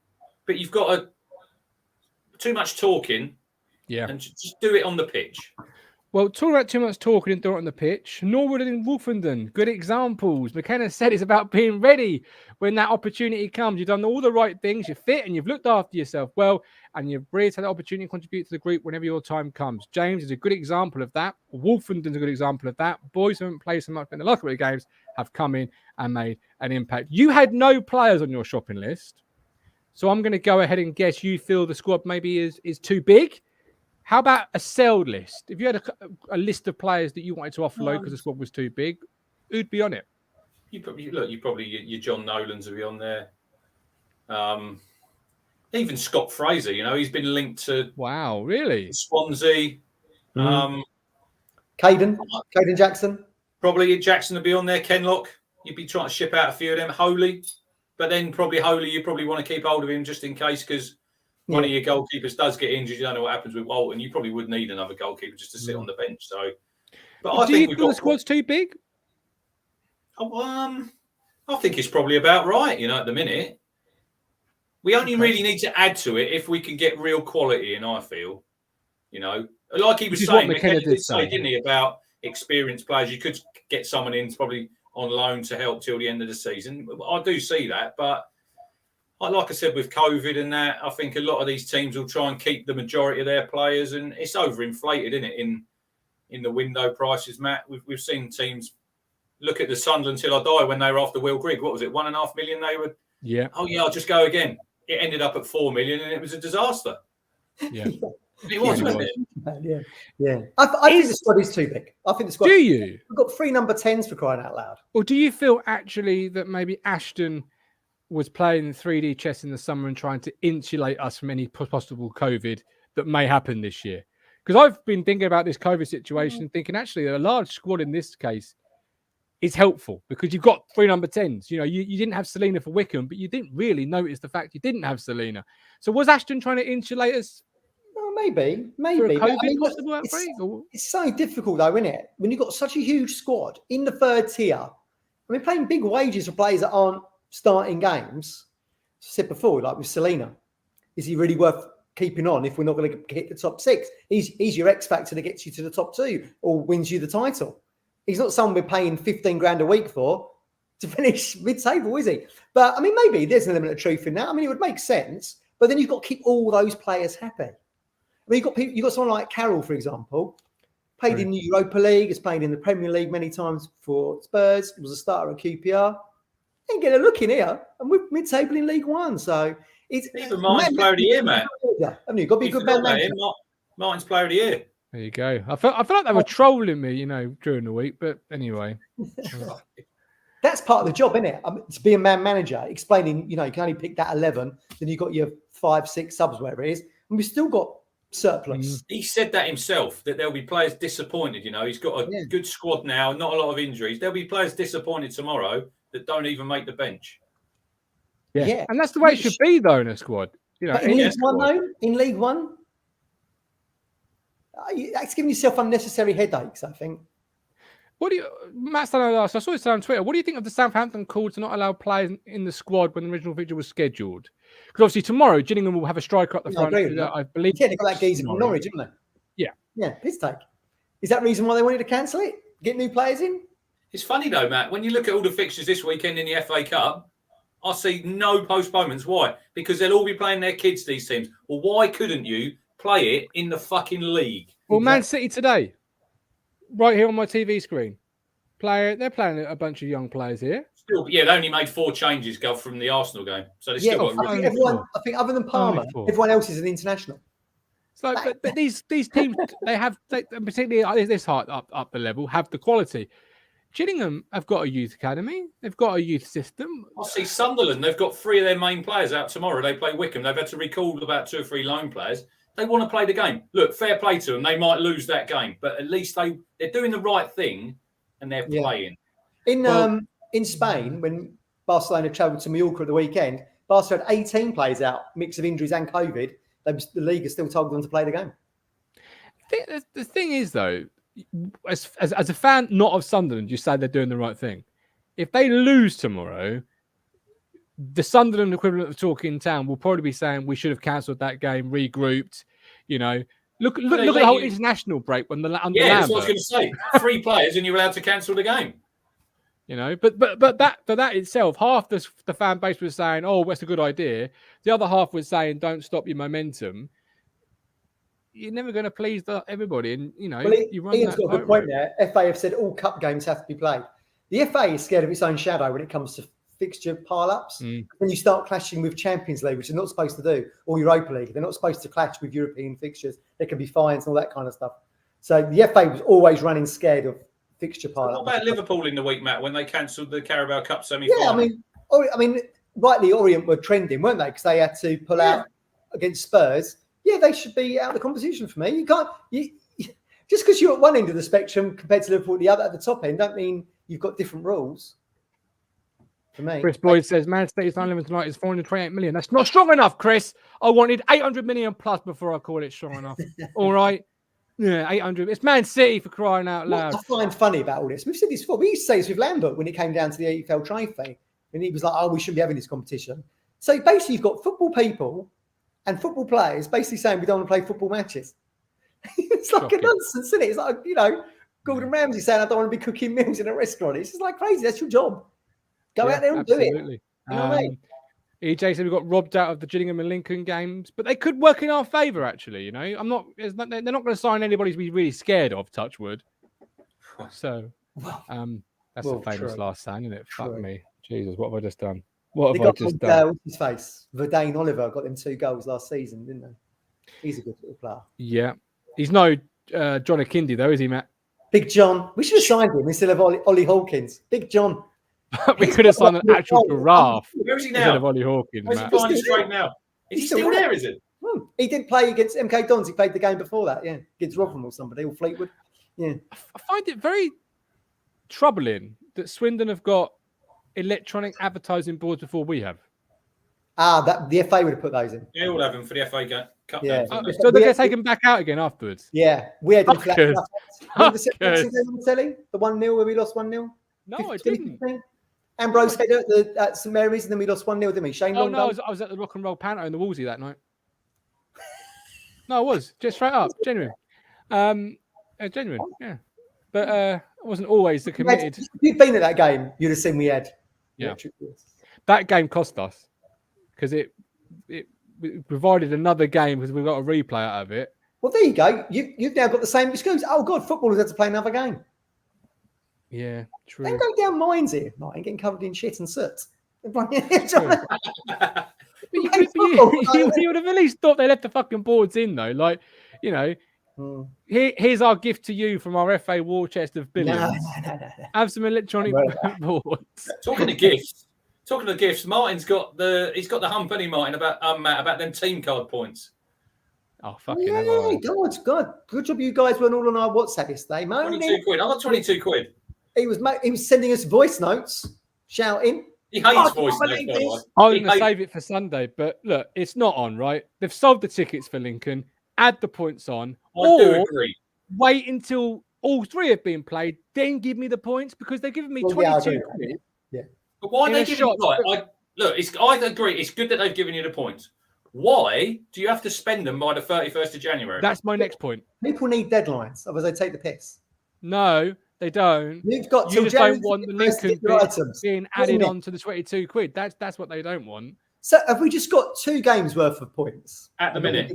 but you've got too much talking. Yeah, and just do it on the pitch. Well, talk about too much talking and do it on the pitch. Norwood and Wolfenden, good examples. McKenna said it's about being ready when that opportunity comes. You've done all the right things, you're fit, and you've looked after yourself well, and you've really had the opportunity to contribute to the group whenever your time comes. James is a good example of that. Wolfenden's a good example of that. Boys who haven't played so much in the last couple of games have come in and made an impact. You had no players on your shopping list, so I'm going to go ahead and guess you feel the squad maybe is too big. How about a sell list? If you had a list of players that you wanted to offload because the squad was too big, who'd be on it? Your John Nolans will be on there. Even Scott Fraser, he's been linked to. Wow, really? Swansea. Caden Jackson. Probably Jackson will be on there. Kenlock. You'd be trying to ship out a few of them. Holy, but then probably Holy, you probably want to keep hold of him just in case, because one of your goalkeepers does get injured. You don't know what happens with Walton. You probably would need another goalkeeper just to sit on the bench. So, but I think the squad's too big? I think it's probably about right. At the minute, we only really need to add to it if we can get real quality in. I feel, like he was saying, McKenna did say, didn't he, about experienced players? You could get someone in probably on loan to help till the end of the season. I do see that, but. Like I said, with COVID and that, I think a lot of these teams will try and keep the majority of their players, and it's overinflated, isn't it, in the window prices, Matt? We've seen teams look at the Sunderland till I die when they were after Will Grigg. What was it, 1.5 million they were? Yeah. Oh, yeah, I'll just go again. It ended up at 4 million, and it was a disaster. Yeah. It was, wasn't it? Yeah. I think the squad is too big. I think the squad. Do you? We've got 3 number 10s for crying out loud. Or do you feel actually that maybe Ashton was playing 3D chess in the summer and trying to insulate us from any possible COVID that may happen this year? Because I've been thinking about this COVID situation, thinking actually a large squad in this case is helpful because you've got 3 number 10s. You didn't have Selena for Wickham, but you didn't really notice the fact you didn't have Selena. So was Ashton trying to insulate us? Well, maybe. It's so difficult though, isn't it? When you've got such a huge squad in the 3rd tier, paying big wages for players that aren't starting games. As I said before, like with Selena, is he really worth keeping on if we're not going to hit the top 6? He's your X factor that gets you to the top 2 or wins you the title. He's not someone we're paying 15 grand a week for to finish mid-table, is he? But maybe there's an element of truth in that. It would make sense, but then you've got to keep all those players happy. You've got someone like Carroll, for example, played in the Europa League, has played in the Premier League many times for Spurs, was a starter at QPR. Ain't get a look in here, and we're mid-table in League One. So it's even Martin's player of the year, man. Haven't you got to be a good man? Martin's player of the year. There you go. I felt like they were trolling me, during the week. But anyway, that's part of the job, isn't it? To be a man manager, explaining, you can only pick that 11. Then you've got your 5, 6 subs, whatever it is, and we've still got surplus. He said that himself, that there'll be players disappointed. He's got a good squad now, not a lot of injuries. There'll be players disappointed tomorrow that don't even make the bench. Yeah. And that's the way it should be, though, in a squad. In League One, that's giving yourself unnecessary headaches, I think. What do you, Matt Stano asked, I saw this on Twitter. What do you think of the Southampton call to not allow players in the squad when the original fixture was scheduled? Because obviously tomorrow, Gillingham will have a striker up the front. I believe. Yeah, they got that geezer from Norwich, haven't they? Yeah. Yeah, piss take. Is that the reason why they wanted to cancel it? Get new players in? It's funny though, Matt, when you look at all the fixtures this weekend in the FA Cup, I see no postponements. Why? Because they'll all be playing their kids, these teams. Well, why couldn't you play it in the fucking league? Well, Man City today, right here on my TV screen, they're playing a bunch of young players here. Still, yeah, they only made 4 changes go from the Arsenal game. So they still got I think other than Palmer, everyone else is an international. It's like, but these teams, particularly this high up the level, have the quality. Gillingham have got a youth academy. They've got a youth system. I see Sunderland. They've got 3 of their main players out tomorrow. They play Wickham. They've had to recall about 2 or 3 loan players. They want to play the game. Look, fair play to them. They might lose that game, but at least they're doing the right thing and they're playing. In Spain, when Barcelona travelled to Mallorca at the weekend, Barcelona had 18 players out, mix of injuries and COVID. The league has still told them to play the game. The thing is, though, as a fan, not of Sunderland, you say they're doing the right thing. If they lose tomorrow, the Sunderland equivalent of Talk in Town will probably be saying we should have cancelled that game, regrouped. You know, look at the whole international break when that's what I was going to say. 3 players and you're allowed to cancel the game. You know, but that itself, half the fan base was saying, "Oh, that's a good idea." The other half was saying, "Don't stop your momentum." You're never going to please everybody, and you know. Ian's got a good point there. FA have said all cup games have to be played. The FA is scared of its own shadow when it comes to fixture pile-ups. When you start clashing with Champions League, which they're not supposed to do, or Europa League, they're not supposed to clash with European fixtures. There can be fines and all that kind of stuff. So the FA was always running scared of fixture pile-ups. What about Liverpool in the week, Matt, when they cancelled the Carabao Cup semi-final? Yeah, I mean, rightly Orient were trending, weren't they? Because they had to pull out against Spurs. Yeah, they should be out of the competition for me. You can't just because you're at one end of the spectrum compared to Liverpool at the other at the top end, don't mean you've got different rules. For me, Chris Boyd says Man City's limit tonight is 428 million. That's not strong enough, Chris. I wanted 800 million plus before I called it strong enough. All right. Yeah, 800. It's Man City, for crying out loud. What I find funny about all this, we've said this before. We used to say this with Lambert when it came down to the EFL trophy, and he was like, "Oh, we shouldn't be having this competition." So basically, you've got football people and football players basically saying we don't want to play football matches. It's like a nonsense, isn't it? It's like, you know, Gordon Ramsay saying I don't want to be cooking meals in a restaurant. It's just like crazy. That's your job. Go out there and do it. You know what I mean? EJ said we got robbed out of the Gillingham and Lincoln games, but they could work in our favour, actually. You know, they're not going to sign anybody to be really scared of, touch wood. So, that's a famous last saying, isn't it? Fuck me. Jesus, what have I just done? What have I just done? What's his face? Verdane Oliver got them 2 goals last season, didn't they? He's a good little player. Yeah. He's no John Akindi, though, is he, Matt? Big John. We should have signed him instead of Ollie Hawkins. Big John. We could have signed an actual giraffe. Where is he now? Instead of Ollie Hawkins, Where's he finding straight now? Is he still there, is it? He didn't play against MK Dons. He played the game before that, against Rotherham or somebody, or Fleetwood. Yeah. I find it very troubling that Swindon have got electronic advertising boards before we have. The FA would have put those in. Yeah, we'll have them for the FA Cup. Yeah. So they're going to take them back out again afterwards? Yeah. We had them flat. Remember the telly? The 1-0 where we lost 1-0? No, I didn't. Ambrose had it at St Mary's and then we lost 1-0, didn't we? Shane Long. No, I was at the Rock and Roll Panto in the Wolsey that night. No, I was. Just straight up. Genuine. Genuine, yeah. But I wasn't always the committed. If you'd been at that game, you'd have seen we had. Yeah. That game cost us because it provided another game because we got a replay out of it. Well, there you go. You've now got the same excuse. Oh, God, footballers had to play another game. Yeah, true. Don't go down mines here, Martin, getting covered in shit and soot. You would have at least thought they left the fucking boards in, though. Like, you know, here's our gift to you from our FA war chest of billions. No. Have some electronic boards. Talking of gifts, Martin's got the hump, hasn't he, Martin, about them team card points. Oh, fucking hell. God. Good job you guys weren't all on our WhatsApp yesterday, mate. 22 quid. I got 22 quid. He was sending us voice notes, shouting. He hates voice notes. I was going to save it for Sunday, but look, it's not on, right? They've sold the tickets for Lincoln. Add the points on. I do agree. Wait until all 3 have been played, then give me the points because they're giving me 22 quid. Yeah. But why are they giving you I agree. It's good that they've given you the points. Why do you have to spend them by the 31st of January? That's my next point. People need deadlines, otherwise they take the piss. No, they don't. You've got you just don't want the Lincoln items being added on to the 22 quid. That's what they don't want. So have we just got 2 games worth of points at the minute?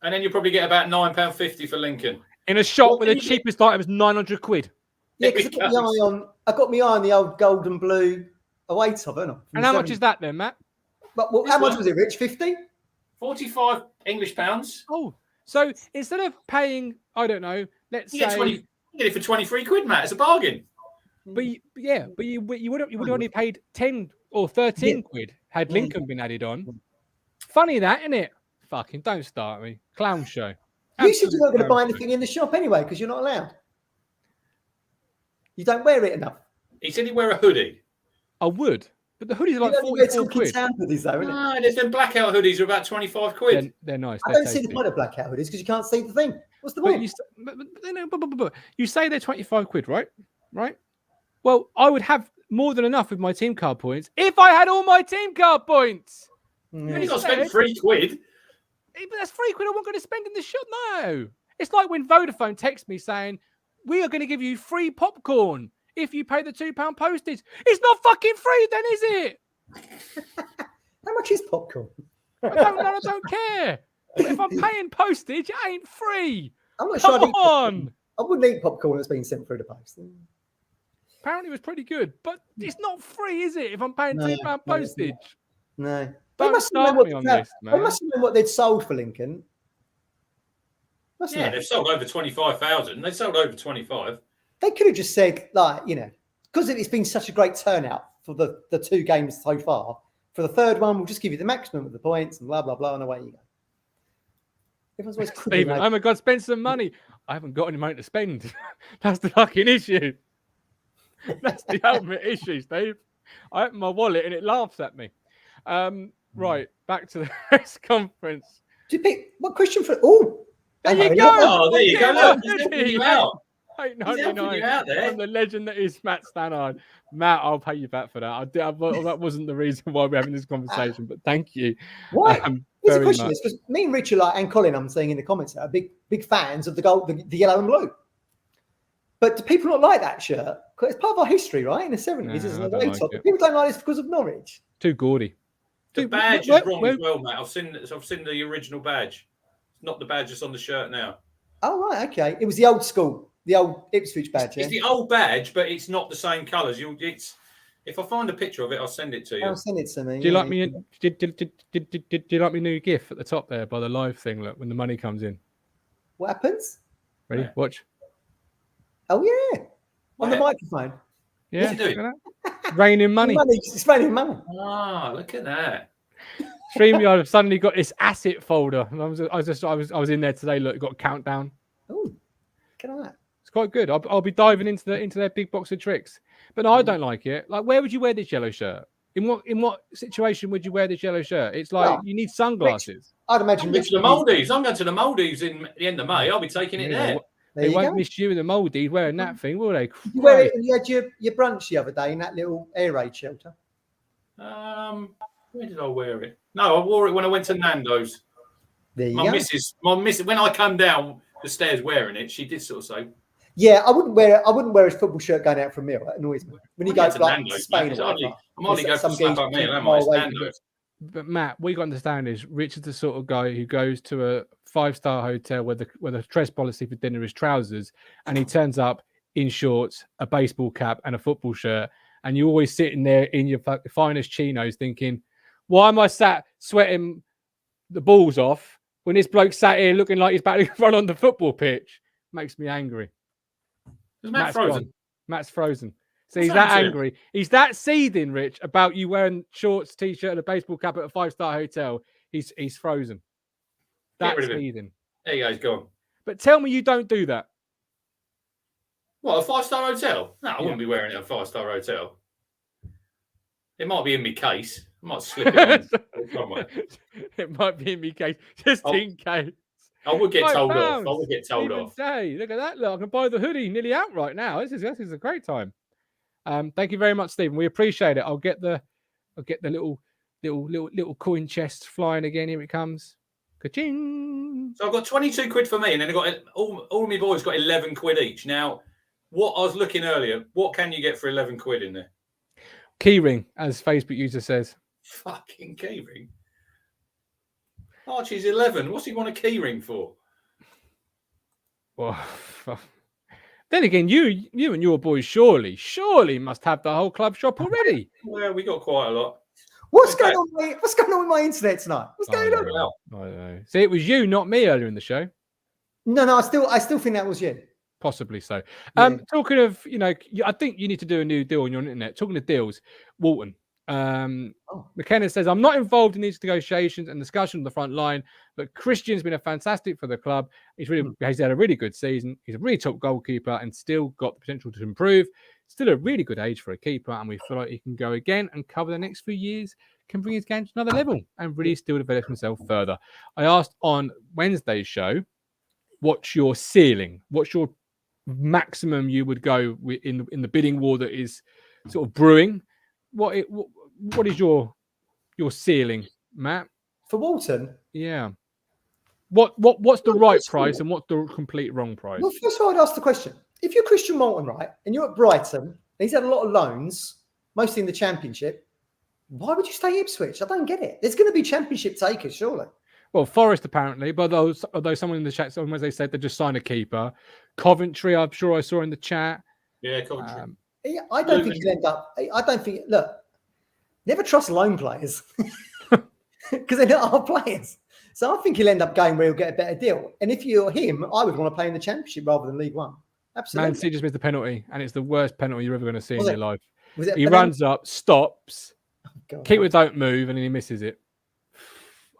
And then you probably get about £9.50 for Lincoln. In a shop where the cheapest item is 900 quid. Yeah, because I've got my eye on the old gold and blue away top, haven't I? And how much is that then, Matt? But how much was it, Rich? 50? 45 English pounds. Oh, so instead of paying, I don't know, let's say you get it for 23 quid, Matt. It's a bargain. But you would have only paid 10 or 13 quid had Lincoln been added on. Funny that, isn't it? Fucking don't start me. Clown show. You said you weren't going to buy anything in the shop anyway because you're not allowed. You don't wear it enough. He said he'd wear a hoodie. I would. But the hoodies are like 44 quid. Hoodies, though, no, there's them blackout hoodies are about 25 quid. They're nice. I don't see the point of blackout hoodies because you can't see the thing. What's the point? You say they're 25 quid, right? Right? Well, I would have more than enough with my team card points if I had all my team card points. You only got to spend 3 quid. But that's 3 quid I wasn't going to spend in the shop. No. It's like when Vodafone texts me saying, we are going to give you free popcorn if you pay the £2 postage. It's not fucking free then, is it? How much is popcorn? I don't care. If I'm paying postage, it ain't free. I'm not Come sure on. I wouldn't eat popcorn that's been sent through the post. Apparently it was pretty good, but it's not free, is it? If I'm paying £2 postage. No. They must have known what they'd sold for Lincoln. They've sold over 25,000. They've sold over 25. They could have just said, because it's been such a great turnout for the 2 games so far. For the 3rd one, we'll just give you the maximum of the points and blah, blah, blah, and away you go. Everyone's always Stephen, oh my God, spend some money. I haven't got any money to spend. That's the fucking issue. That's the ultimate issue, Steve. I open my wallet and it laughs at me. Right, back to the press conference. Do you pick what question for? Oh, there you go. Oh, there you go. Look, he's helping you out. I'm the legend that is Matt Stannard. Matt, I'll pay you back for that. That wasn't the reason why we're having this conversation, but thank you. Why? Here's a question: because me and Richard, and Colin, I'm saying in the comments, are big fans of the yellow and blue. But do people not like that shirt? Because it's part of our history, right? In the 70s, isn't it? People don't like this because of Norwich. Too gaudy. The badge is wrong as well, Matt. I've seen the original badge. It's not the badge that's on the shirt now. Oh, right, okay. It was the old school, the old Ipswich badge. It's the old badge, but it's not the same colours. If I find a picture of it, I'll send it to you. I'll send it to me. Do you like me? Did you like my new GIF at the top there by the live thing? Look, when the money comes in. What happens? Ready? Watch. Oh yeah, on the microphone. Yeah. What's it doing? Raining money. It's raining money. Ah, look at that. StreamYard have suddenly got this asset folder. And I was in there today. Look, got a countdown. Oh, look at that. It's quite good. I'll be diving into their big box of tricks. But no, I don't like it. Like, where would you wear this yellow shirt? In what situation would you wear this yellow shirt? It's like you need sunglasses. I'd imagine. I'm going to the Maldives. I'm going to the Maldives in the end of May. I'll be taking it there. They won't miss you in the Maldives wearing that thing, will they? You wear it. You had your brunch the other day in that little air raid shelter. Where did I wear it? No, I wore it when I went to Nando's. There you go. My missus, when I come down the stairs wearing it, she did sort of say, "Yeah, I wouldn't wear a football shirt going out for a meal. That annoys me. When you go to Nando's, Spain, I'm only going for slap up meal. Am I? Nando's. But Matt, what you got to understand is Richard's the sort of guy who goes to a 5-star hotel where the dress policy for dinner is trousers, and he turns up in shorts, a baseball cap, and a football shirt, and you're always sitting there in your finest chinos thinking, why am I sat sweating the balls off when this bloke sat here looking like he's about to run on the football pitch? Makes me angry. Is Matt frozen? Gone. Matt's frozen. So he's that angry. He's that seething, Rich, about you wearing shorts, t-shirt, and a baseball cap at a 5-star hotel. He's frozen. That's seething. There you go. He's gone. But tell me you don't do that. What, a 5-star hotel? No, I wouldn't be wearing it at a 5-star hotel. It might be in my case. I might slip it on somewhere. It might be in my case, just in case. I would get told off. I £5. would get told Even off. day. Look at that. Look, I can buy the hoodie nearly out right now. This is a great time. Thank you very much, Stephen. We appreciate it. I'll get the little coin chest flying again. Here it comes. Ka-ching. So I've got 22 quid for me, and then I got all of my boys got 11 quid each. Now, what I was looking earlier, what can you get for 11 quid in there? Keyring, as Facebook user says. Fucking keyring. Archie's 11. What's he want a keyring for? Well, then again, you and your boys surely must have the whole club shop already. Well, we got quite a lot. What's going on with my internet tonight? What's going on? I don't know. See, it was you, not me, earlier in the show. No, I still think that was you. Possibly so. Yeah. Talking of, I think you need to do a new deal on your internet. Talking of deals, Walton. McKenna says, I'm not involved in these negotiations and discussion on the front line, but Christian's been a fantastic for the club. He's had a really good season. He's a really top goalkeeper and still got the potential to improve. Still a really good age for a keeper, and we feel like he can go again and cover the next few years, can bring his game to another level and really still develop himself further. I asked on Wednesday's show, what's your ceiling? What's your maximum you would go in the bidding war that is sort of brewing? What is your ceiling, Matt? For Walton? Yeah. What's the right price and what's the complete wrong price? Well, first of all, I'd ask the question. If you're Christian Walton, right, and you're at Brighton, and he's had a lot of loans, mostly in the Championship, why would you stay Ipswich? I don't get it. There's going to be Championship takers, surely. Well, Forest apparently, but although someone in the chat, as they said, they just signed a keeper. Coventry, I'm sure I saw in the chat. Yeah, Coventry. I don't think you'll end up. I don't think. Look, never trust loan players because they're not our players. So I think he'll end up going where he'll get a better deal. And if you're him, I would want to play in the Championship rather than League One. Absolutely. Man City just missed the penalty, and it's the worst penalty you're ever going to see in your life. He runs up, stops, God. keeper don't move, and then he misses it.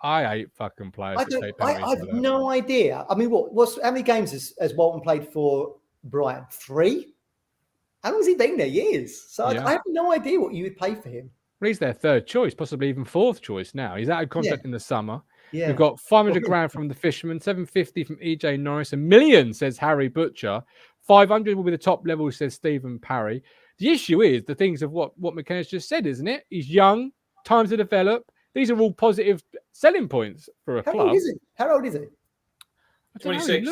I hate fucking players. I have no idea. I mean, how many games has Walton played for Brighton? 3? How long has he been there? Years. So I have no idea what you would pay for him. Well, he's their third choice, possibly even fourth choice now. He's out of contract in the summer. Yeah. We've got 500 grand from the Fisherman, 750 from EJ Norris, $1 million, says Harry Butcher. 500 will be the top level, says Stephen Parry. The issue is the things of what McKenna's just said, isn't it? He's young, time to develop. These are all positive selling points for a club. How old is he? 26.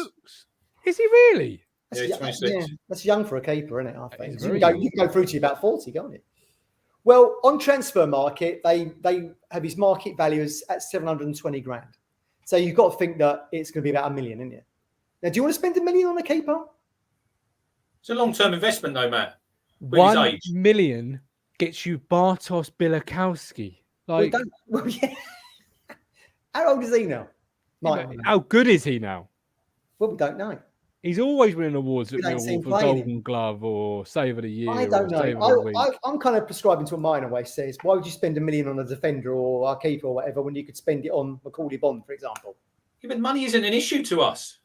Is he really? Yeah, 26. Yeah, that's young for a keeper, isn't it? I think. You can go through to about 40, can't you? Well, on Transfer Market, they have his market value at 720 grand. So you've got to think that it's going to be about $1 million, isn't it? Now, do you want to spend $1 million on a keeper? It's a long-term investment, though, Matt. With $1 million gets you Bartosz Białkowski. Like, yeah. How old is he now? How good is he now? Well, we don't know. He's always winning awards at Millwall for Golden Glove or Save of the Year. I don't know. I'm kind of prescribing to a minor way. Says, why would you spend $1 million on a defender or a keeper or whatever when you could spend it on Macaulay Bond, for example? Yeah, but money isn't an issue to us.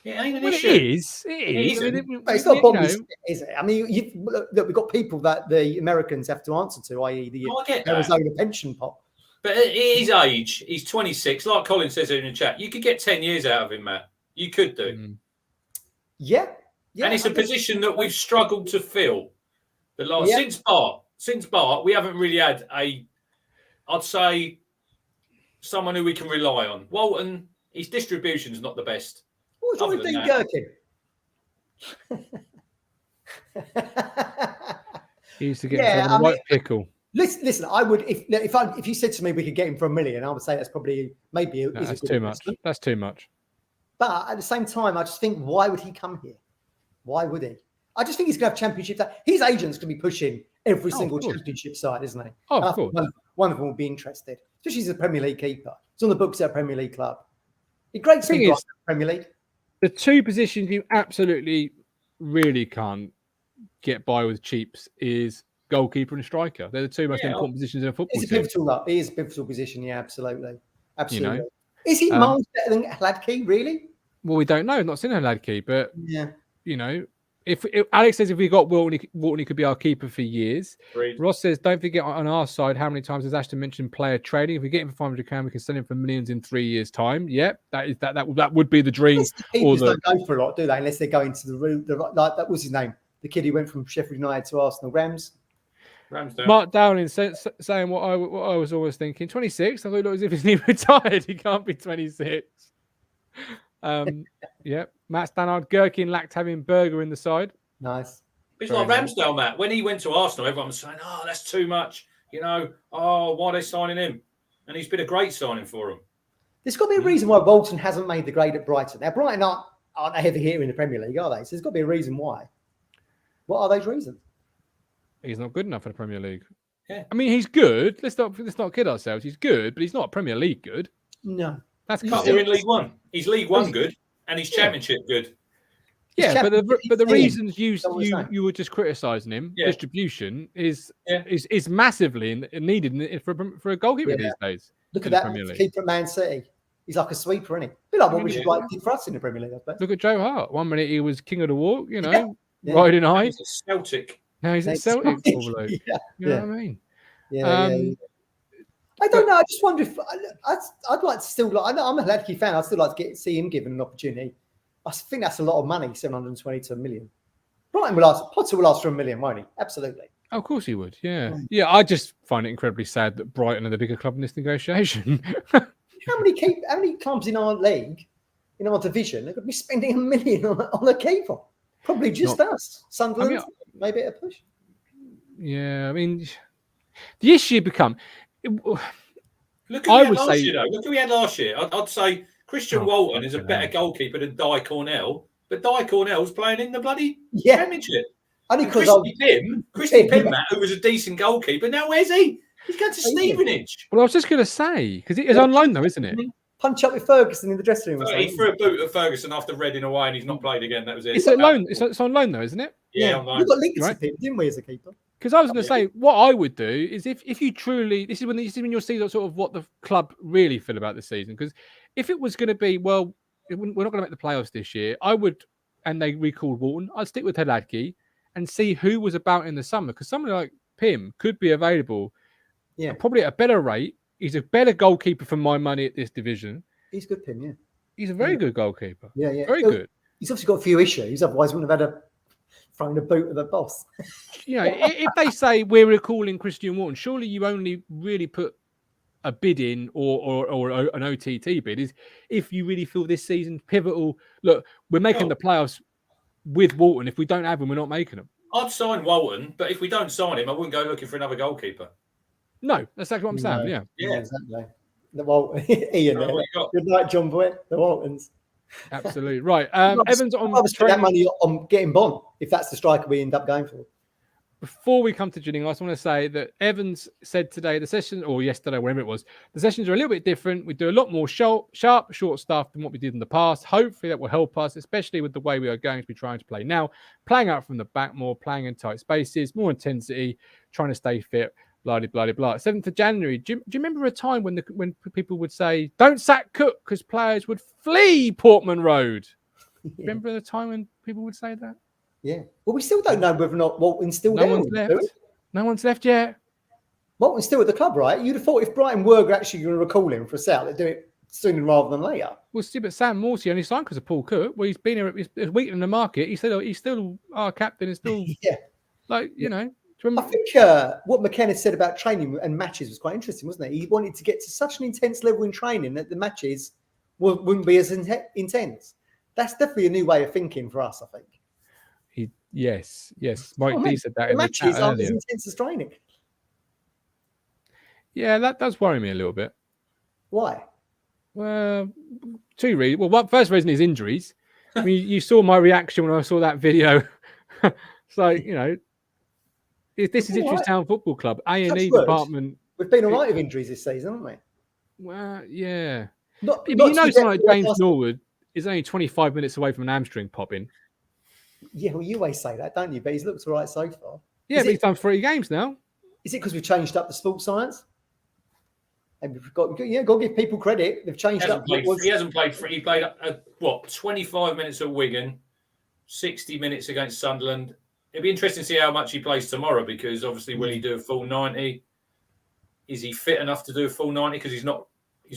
It ain't an issue. It is. It's not a problem, is it? I mean, we've got people that the Americans have to answer to, i.e. the Arizona pension pot. But at his age, he's 26. Like Colin says in the chat, you could get 10 years out of him, Matt. You could do. Yeah. And it's a position that we've struggled to fill. Since Bart, we haven't really had I'd say, someone who we can rely on. Walton, his distribution's not the best. What's wrong with Dean Gherkin? He used to get a white pickle. Listen, I would if you said to me we could get him for $1 million, I would say that's probably that's too much. That's too much. But at the same time, I just think, why would he come here? Why would he? I just think he's going to have Championship. His agent's going to be pushing every single Championship side, isn't he? Oh, of course. One of them will be interested, especially as a Premier League keeper. He's on the books at a Premier League club. It's great to see Premier League. The two positions you absolutely really can't get by with cheaps is goalkeeper and striker. They're the two most important positions in a football team. It is a pivotal position, yeah, absolutely. Absolutely. Is he miles better than Hladky, really? Well, we don't know. I've not seen Hladky, but If Alex says if we got Walton, he could be our keeper for years. Agreed. Ross says, don't forget on our side how many times has Ashton mentioned player trading. If we get him for £500, we can sell him for millions in 3 years' time. Yep, that would be the dream. Keepers don't go for a lot, do they? Unless they're going to the route. Like that was his name, the kid who went from Sheffield United to Arsenal. Ramsdale. Mark Dowling saying what I was always thinking. 26. I thought it looked as if he's retired. He can't be 26. Yeah. Matt Stannard, Gherkin lacked having Berger in the side. Nice. It's like Ramsdale, Matt. When he went to Arsenal, everyone was saying, "Oh, that's too much." Why are they signing him? And he's been a great signing for them. There's got to be a reason why Walton hasn't made the grade at Brighton. Now, Brighton aren't a heavy hitter in the Premier League, are they? So there's got to be a reason why. What are those reasons? He's not good enough for the Premier League. Yeah. I mean, he's good. Let's not kid ourselves. He's good, but he's not Premier League good. No. That's they're in League One. He's League One good, and he's Championship good. Yeah, but the reasons you were just criticising him, distribution is massively needed for a goalkeeper these days. Look at that keeper at Man City. He's like a sweeper, isn't he? A bit like what we should do for us in the Premier League, I suppose. Look at Joe Hart. 1 minute he was king of the walk, riding high. He's at Celtic. Now he's at Celtic. You know what I mean? Yeah. I don't know. I just wonder if I'd like to still. I'm a Ledke fan. I'd still like to see him given an opportunity. I think that's a lot of money, 722 million. Potter will ask for $1 million, won't he? Absolutely. Oh, of course he would. Yeah. Yeah. I just find it incredibly sad that Brighton are the bigger club in this negotiation. How many clubs in our league, in our division, are going to be spending $1 million on a keeper? Probably just us. Sunderland, maybe a push. Yeah. I mean, the issue become. Look at who we had last year. I'd say Christian Walton is a better goalkeeper than Di Cornell, but Di Cornell's playing in the bloody Championship. Only because Christy Pim, who was a decent goalkeeper, now where's he? He's going to Stevenage. Well, I was just going to say, because it is on loan though, isn't it? Punch up with Ferguson in the dressing room. He threw a boot at Ferguson after Reading away, and he's not played again. That was it. It's on loan. It's on loan though, isn't it? Yeah, on loan. We got linked to him, didn't we, as a keeper? Because I was going to say, what I would do is if you truly, this is when you'll see sort of what the club really feel about the season. Because if it was going to be, well, we're not going to make the playoffs this year, I would, and they recalled Walton, I'd stick with Heladke and see who was about in the summer. Because someone like Pim could be available, probably at a better rate. He's a better goalkeeper for my money at this division. He's good, Pim, yeah. He's a very good goalkeeper. Yeah. Very good. He's obviously got a few issues, otherwise wouldn't have had throwing a boot at the boss. If they say we're recalling Christian Walton, surely you only really put a bid in or an OTT bid is if you really feel this season's pivotal. Look, we're making the playoffs with Walton. If we don't have him, we're not making them. I'd sign Walton, but if we don't sign him, I wouldn't go looking for another goalkeeper. No, that's exactly what I'm saying. Yeah, exactly. The Walton, Ian. Good night, John Boy. The Waltons. Absolutely right. Evans on that money on getting Bond if that's the striker we end up going for. Before we come to Gillingham, I just want to say that Evans said today the session, or yesterday, wherever it was, the sessions are a little bit different. We do a lot more sharp, short stuff than what we did in the past. Hopefully that will help us, especially with the way we are going to be trying to play now, playing out from the back more, playing in tight spaces, more intensity, trying to stay fit. Blah, blah, blah. 7th of January. Do you remember a time when people would say, don't sack Cook because players would flee Portman Road? Remember the time when people would say that? Yeah. Well, we still don't know whether or not Walton's still there. No one's left yet. Walton's still at the club, right? You'd have thought if Brighton were actually going to recall him for a sale, they'd do it sooner rather than later. Well, see, but Sam Morsey only signed because of Paul Cook. Well, he's been here, he's weak in the market. He's still our captain. He's still, I think what McKenna said about training and matches was quite interesting, wasn't it? He wanted to get to such an intense level in training that the matches wouldn't be as intense. That's definitely a new way of thinking for us, I think. Yes. Mike D said that in the chat matches aren't earlier. as intense as training. Yeah, that does worry me a little bit. Why? Well, two reasons. Well, first reason is injuries. I mean, you saw my reaction when I saw that video. So, this is Ipswich Town Football Club, A&E department. We've been all right with injuries this season, haven't we? Well, yeah. Not someone like James Norwood is only 25 minutes away from an hamstring popping. Yeah, well, you always say that, don't you? But he's looked all right so far. Yeah, but he's done 3 games now. Is it because we've changed up the sports science? And we've got to give people credit. They've changed up. He hasn't played. He played 25 minutes at Wigan, 60 minutes against Sunderland. It'd be interesting to see how much he plays tomorrow, because obviously, will he do a full 90? Is he fit enough to do a full 90? Because he's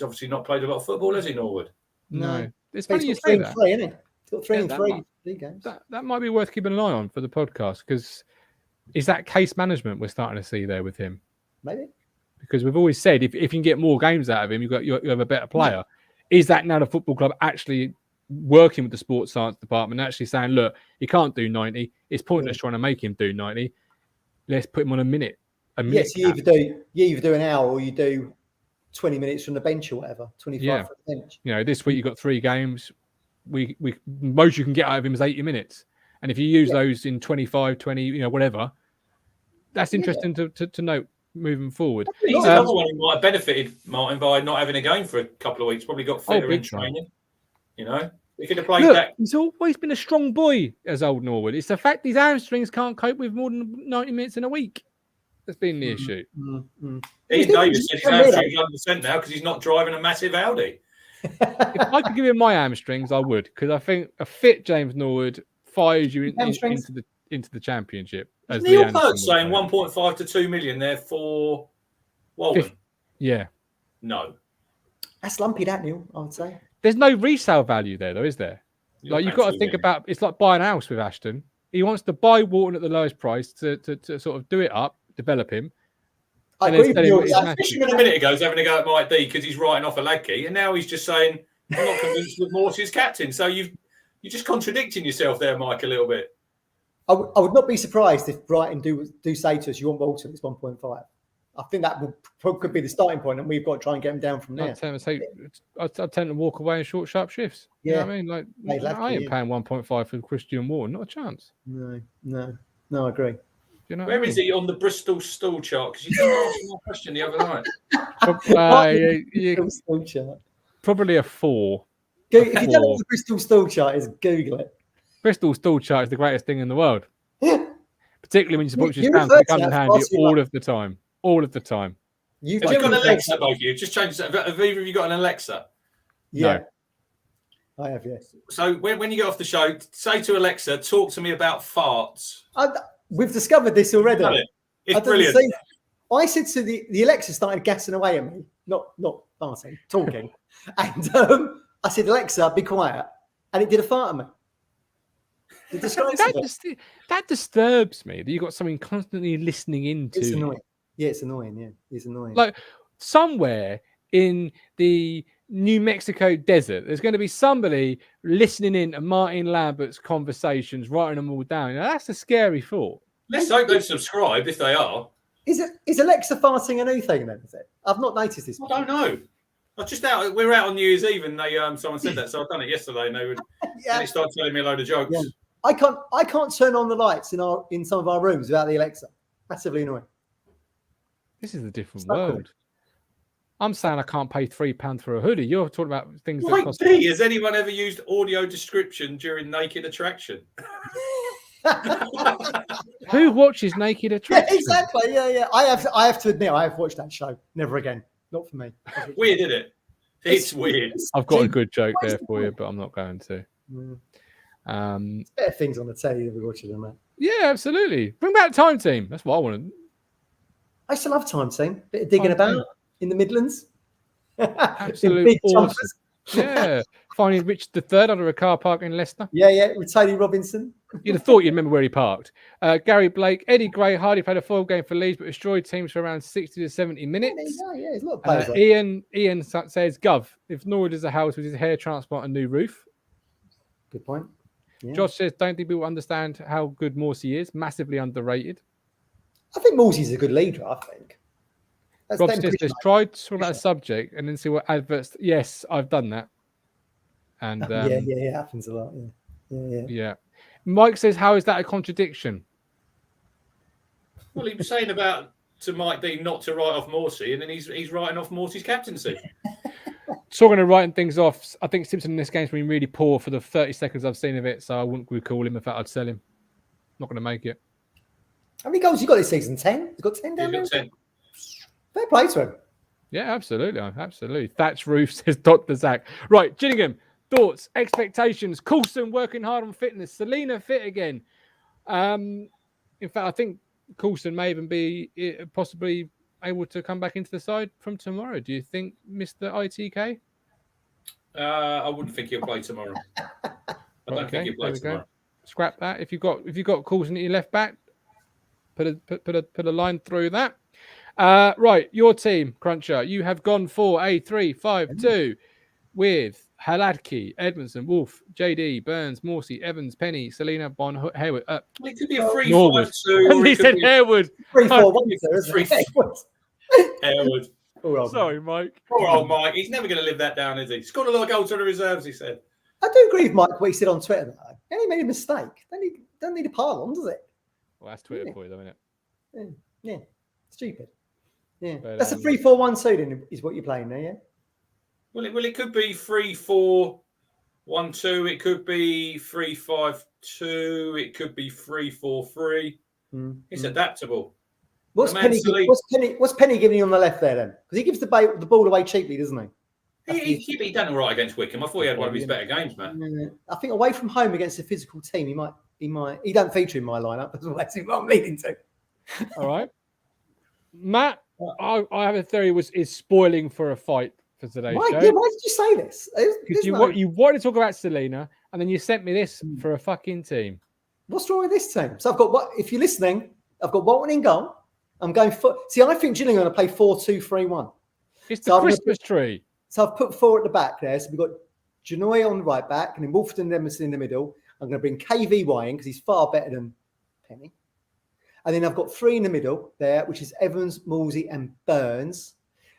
obviously not played a lot of football, has he, Norwood? No. It's funny you say that. 3 and 3, isn't it? He's got 3 and 3 games. That might be worth keeping an eye on for the podcast, because is that case management we're starting to see there with him? Maybe. Because we've always said if you can get more games out of him, you have a better player. Is that now the football club actually working with the sports science department, actually saying, look, he can't do 90. It's pointless trying to make him do 90. Let's put him on a minute. Yes, you either do an hour or you do 20 minutes from the bench or whatever. 25 from the bench. You know, this week you've got 3 games. We most you can get out of him is 80 minutes. And if you use those in 25, 20, whatever, that's interesting to note moving forward. He's another one who might have benefited, Martin, by not having a game for a couple of weeks. Probably got fitter in training. He could have played that. He's always been a strong boy, as old Norwood. It's the fact his hamstrings can't cope with more than 90 minutes in a week. That's been the issue. Ian Davis said his hamstrings are 100% now because he's not driving a massive Audi. If I could give him my hamstrings, I would, because I think a fit James Norwood fires you into the championship. As Neil Peart's saying 1.5 to 2 million there for Walton. Yeah. No. That's lumpy, that, Neil, I would say. There's no resale value there, though, is there? Like, you've got to think about, it's like buying a house with Ashton. He wants to buy Walton at the lowest price to sort of do it up, develop him. I agree with you. Fisherman a minute ago was having a go at Mike D because he's writing off a Ladkey, and now he's just saying, I'm not convinced that Morty's captain. So you're just contradicting yourself there, Mike, a little bit. I would not be surprised if Brighton do say to us, you want Walton, it's 1.5. I think that could be the starting point, and we've got to try and get them down from there. I tend to walk away in short, sharp shifts. You know what I mean? Like, I ain't paying 1.5 for Christian Walton. Not a chance. No, I agree. Where is he on the Bristol stool chart? Because you didn't answer my question the other night. Probably a 4. If you don't know what the Bristol stool chart is, Google it. Bristol stool chart is the greatest thing in the world. Particularly when you support your stand, it comes in handy all of the time. All of the time. Have you got an Alexa, both of you? Just change that. Have either of you got an Alexa? Yeah. No. I have, yes. So when you get off the show, say to Alexa, talk to me about farts. We've discovered this already. It's brilliant. I said to the Alexa started gassing away at me, not farting, talking. And I said, Alexa, be quiet. And it did a fart at me. That disturbs me that you've got something constantly listening into. It's annoying. Yeah, it's annoying. Yeah, it's annoying. Like somewhere in the New Mexico desert, there's going to be somebody listening in to Martin Lambert's conversations, writing them all down. That's a scary thought. Let's hope they subscribe if they are. Is Alexa farting a new thing then? Is it? I've not noticed this. I don't know. We're out on New Year's Eve, and someone said that, so I've done it yesterday, and they started telling me a load of jokes. Yeah. I can't turn on the lights in some of our rooms without the Alexa. Massively annoying. This is a different world. Cool. I'm saying I can't pay £3 for a hoodie. You're talking about things that cost. Has anyone ever used audio description during Naked Attraction? Who watches Naked Attraction? Yeah, exactly. Yeah. I have to admit, I have watched that show. Never again. Not for me. Weird, isn't it? It's weird. I've got a good joke there for you, but I'm not going to. Better things on the telly than we watch them, man. Yeah, absolutely. Bring back Time Team. That's what I wanted. I still love Time Team. Bit of digging about in the Midlands. Absolutely awesome. Yeah. Finding Richard III under a car park in Leicester. Yeah, with Tony Robinson. You'd have thought you'd remember where he parked. Gary Blake, Eddie Gray hardly played a full game for Leeds, but destroyed teams for around 60 to 70 minutes. Yeah, there's a lot of players. Ian says, Gov, if Norwood is a house with his hair transplant and new roof. Good point. Yeah. Josh says, don't think people understand how good Morsey is. Massively underrated. I think Morsey's a good leader, I think. Rob says, try to talk about a subject and then see what adverts. Yes, I've done that. And it happens a lot. Yeah. Mike says, how is that a contradiction? Well, he was saying to Mike Dean not to write off Morsey, and then he's writing off Morsey's captaincy. Talking of writing things off, I think Simpson in this game's been really poor for the 30 seconds I've seen of it, so I wouldn't recall him. In fact, I'd sell him. Not going to make it. How many goals you got this season? 10? He's got 10 down there? 10. Fair play to him. Yeah, absolutely. Thatch Roof says Dr. Zach. Right, Gillingham. Thoughts, expectations. Coulson working hard on fitness. Selena fit again. In fact, I think Coulson may even be possibly able to come back into the side from tomorrow. Do you think, Mr. ITK? I wouldn't think he'll play tomorrow. I don't think he'll play tomorrow. Scrap that. If you've got Coulson at your left back, put a line through that. Right, your team, Cruncher. You have gone for a 3-5-2 with Haladki, Edmondson, Wolf, JD, Burns, Morsey, Evans, Penny, Selena, Bon, Hayward. It could be a 3-5-2. And he said Hayward. 3-4-1. Hayward. Sorry, Mike. Poor old Mike. He's never going to live that down, is he? He's got a lot of goals on the reserves, he said. I do agree with Mike what he said on Twitter, though. He only made a mistake. Don't need a pile on, does it? Well, that's Twitter for you, though, isn't it? Yeah. Stupid. Yeah. But, that's a 3-4-1-2 then, is what you're playing there, yeah? Well, it could be 3-4-1-2. It could be 3-5-2. It could be 3-4-3. It's adaptable. What's Penny giving you on the left there then? Because he gives the ball away cheaply, doesn't he? He done all right against Wickham. I thought he had one of his better games, man. I think away from home against a physical team, he don't feature in my lineup. That's what I'm leading to. All right, Matt. I have a theory is spoiling for a fight for today's show. Yeah, why did you say this? Because you wanted to talk about Selena, and then you sent me this for a fucking team. What's wrong with this team? So I've got if you're listening, I've got Walton in goal. I'm going for. See, I think Gillingham are going to play 4-2-3-1. It's the Christmas tree. So I've put 4 at the back there. So we've got Janoy on the right back, and then Wolfton and Emerson in the middle. I'm going to bring KVY in because he's far better than Penny. And then I've got 3 in the middle there, which is Evans, Moulsey, and Burns.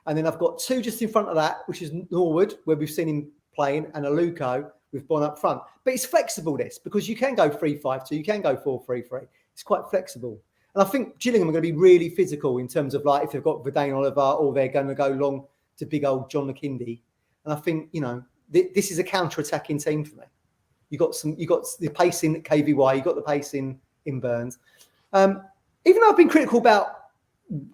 And then I've got 2 just in front of that, which is Norwood, where we've seen him playing, and Aluko with Bon up front. But it's flexible, this, because you can go 3-5-2, you can go 4-3-3. It's quite flexible. And I think Gillingham are going to be really physical in terms of like if they've got Verdane Oliver or they're going to go long to big old John McKindy. And I think, this is a counter-attacking team for me. You got the pace in KVY, you got the pace in Burns. Even though I've been critical about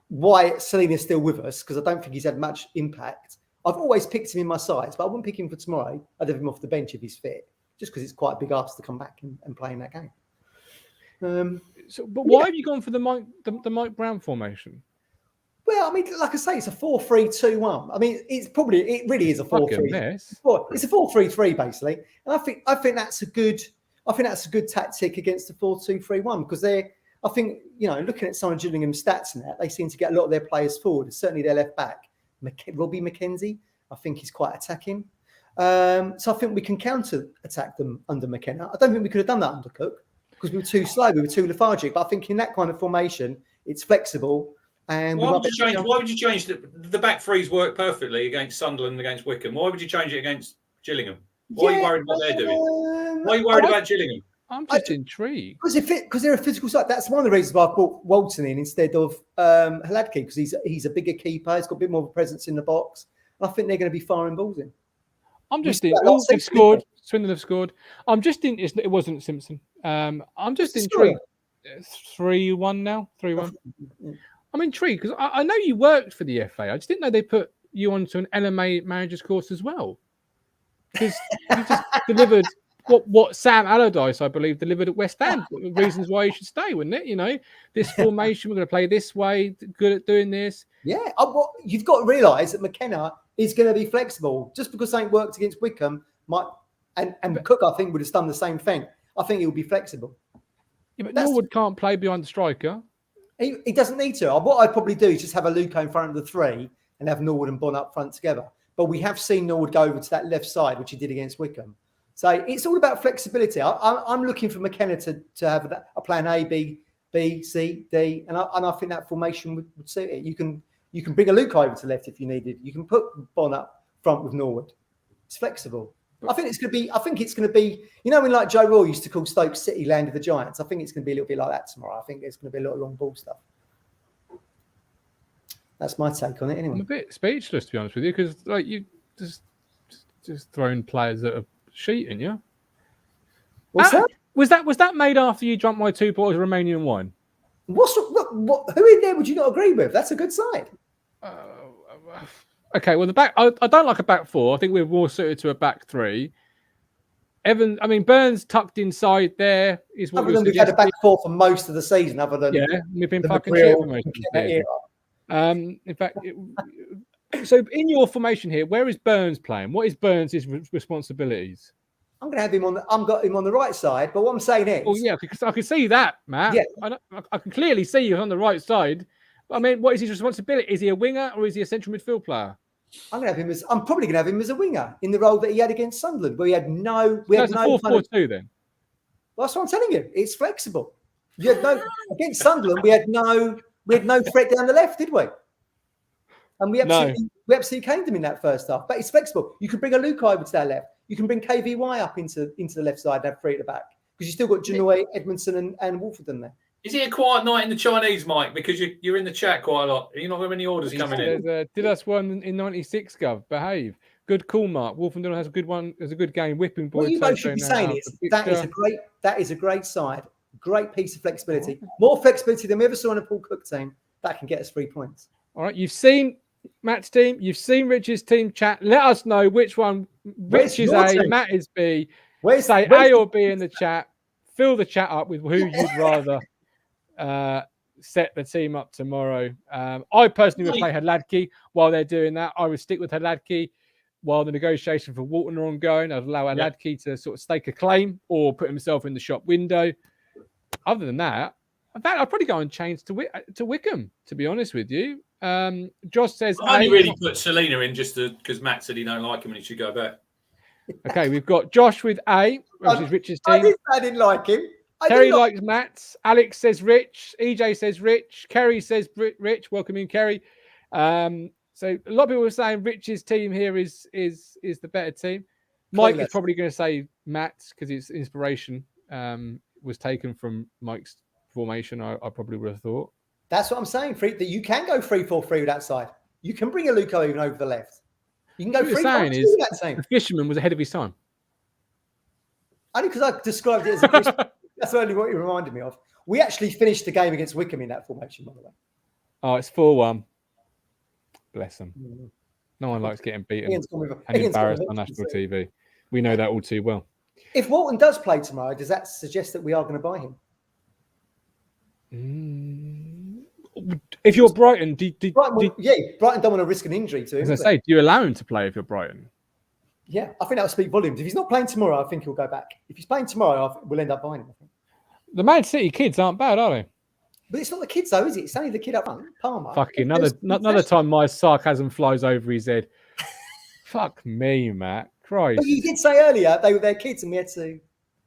why Selena's still with us, because I don't think he's had much impact, I've always picked him in my sides, but I wouldn't pick him for tomorrow. I'd have him off the bench if he's fit, just because it's quite a big ask to come back and play in that game. But why have you gone for the Mike Brown formation? Well, I mean, like I say, it's a 4-3-2-1. I mean, it really is a 4-3. It's a 4-3-3 basically, and I think that's a good tactic against the 4-2-3-1 because I think looking at some of Gillingham's stats and that, they seem to get a lot of their players forward. Certainly their left back, Robbie McKenzie, I think he's quite attacking. So I think we can counter attack them under McKenna. I don't think we could have done that under Cook because we were too slow, we were too lethargic. But I think in that kind of formation, it's flexible. And why would you change the back threes work perfectly against Sunderland and against Wickham? Why would you change it against Gillingham? Why are you worried about what they're doing? Why are you worried about Gillingham? I'm just intrigued. Because they're a physical side. That's one of the reasons why I brought Walton in instead of Haladki, because he's a bigger keeper. He's got a bit more of a presence in the box. I think they're going to be firing balls in. I'm just in. They've scored. Swindon have scored. I'm just in. It wasn't Simpson. I'm just intrigued. 3-1 now. 3-1. I'm intrigued because I know you worked for the FA. I just didn't know they put you onto an LMA manager's course as well. Because you just delivered what Sam Allardyce, I believe, delivered at West Ham. Reasons why you should stay, wouldn't it? This formation, we're going to play this way, good at doing this. Yeah. You've got to realise that McKenna is going to be flexible. Just because something worked against Wickham, and Cook, I think, would have done the same thing. I think he will be flexible. Yeah, but Norwood can't play behind the striker. He doesn't need to. What I'd probably do is just have Aluko in front of the 3 and have Norwood and Bon up front together. But we have seen Norwood go over to that left side, which he did against Wickham. So it's all about flexibility. I'm looking for McKenna to have a plan A, B, C, D, and I think that formation would suit it. You can bring Aluko over to the left if you needed. You can put Bon up front with Norwood. It's flexible. I think it's going to be. When like Joe Roy used to call Stoke City land of the Giants. I think it's going to be a little bit like that tomorrow. I think it's going to be a lot of long ball stuff. That's my take on it. Anyway, I'm a bit speechless to be honest with you because you just throwing players that are cheating, yeah. What's that? Was that made after you drank my 2 bottles of Romanian wine? Who in there would you not agree with? That's a good side. Okay, well the back. I don't like a back 4. I think we're more suited to a back 3. Evan, I mean, Burns tucked inside there is what we've had a back and forth for most of the season, other than we've been fucking shit for most of the season. In fact, so in your formation here, where is Burns playing? What is Burns' responsibilities? I'm going to have him on. I've got him on the right side, but what I'm saying is, because I can see that, Matt. Yeah, I can clearly see you on the right side. I mean, what is his responsibility? Is he a winger or is he a central midfield player? I'm probably going to have him as a winger in the role that he had against Sunderland, where he had no. We had no 4-4-2 then. Well, that's what I'm telling you. It's flexible. You had no against Sunderland. We had no threat down the left, did we? And we absolutely caned them in that first half. But it's flexible. You can bring a Luke over to that left. You can bring KVY up into the left side and have three at the back, because you still got Genoa, Edmondson, and Wolfenden there. Is it a quiet night in the Chinese, Mike? Because you're in the chat quite a lot. You're not having any orders coming in. Did us one in '96, Gov? Behave. Good call, Mark. Wolfenden has a good one. Has a good game. Whipping boy. What you both should be saying is that is a great side. Great piece of flexibility. More flexibility than we ever saw in a Paul Cook team. That can get us 3 points. All right. You've seen Matt's team. You've seen Rich's team. Chat. Let us know which one. Rich is A. Team? Matt is B. Say A or B in the chat. Fill the chat up with who you'd rather set the team up tomorrow. I personally would play Hladky while they're doing that. I would stick with Hladky while the negotiation for Walton are ongoing. I'd allow Hladky to sort of stake a claim or put himself in the shop window. Other than that, in fact, I'd probably go and change to Wickham, to be honest with you. Josh says I only really put Selena in just because Matt said he don't like him and he should go back. Okay, we've got Josh with A, which is Rich's team. I didn't like him. Terry likes Matt's. Alex says Rich. EJ says Rich. Kerry says Rich. Welcome in, Kerry. So a lot of people are saying Rich's team here is the better team. Mike is probably going to say Matt's because his inspiration was taken from Mike's formation. I probably would have thought. That's what I'm saying. That you can go 3-4-3 with that side. You can bring a Luco even over the left. You can go 3-4-2 with that team. The fisherman was ahead of his time. Only because I described it as a fisherman. That's only what you reminded me of. We actually finished the game against Wickham in that formation, by the way. Oh, it's 4-1. Bless them. No one likes getting beaten and embarrassed on national TV. We know that all too well. If Walton does play tomorrow, does that suggest that we are going to buy him? If you're Brighton, Brighton don't want to risk an injury to him. As I say, do you allow him to play if you're Brighton? Yeah, I think that will speak volumes. If he's not playing tomorrow, I think he'll go back. If he's playing tomorrow, we'll end up buying him, I think. The Man City kids aren't bad, are they? But it's not the kids, though, is it? It's only the kid up front, Palmer. Fucking another time my sarcasm flies over his head. Fuck me, Matt. Christ. But you did say earlier they were their kids and we had to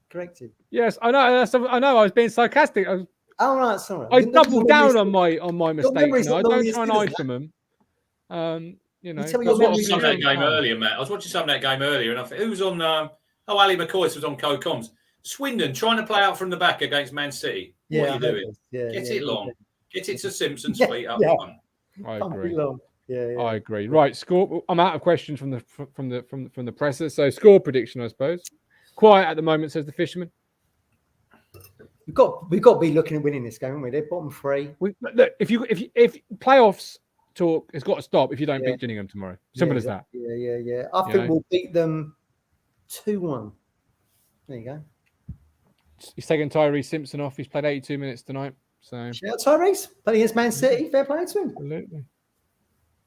correct it. Yes, I know. I know. I was being sarcastic. Sorry. I doubled down on my mistake. I don't try and hide from them. I was watching some of that game earlier, Matt. I was watching some of that game earlier, and I think who was on? Ali McCoy was on co-coms. Swindon trying to play out from the back against Man City. What are you doing? Get it long. Get it to Simpson's feet up front. I agree. Yeah. I agree. Right, score. I'm out of questions from the presser. So score prediction, I suppose. Quiet at the moment, says the fisherman. We've got to be looking at winning this game, haven't we? They're bottom three. Look, if playoffs talk has got to stop if you don't beat Gillingham tomorrow. Simple as that. Yeah. I think we'll beat them 2-1. There you go. He's taking Tyrese Simpson off. He's played 82 minutes tonight. So shout out Tyrese. Playing against Man City. Fair play to him. Absolutely.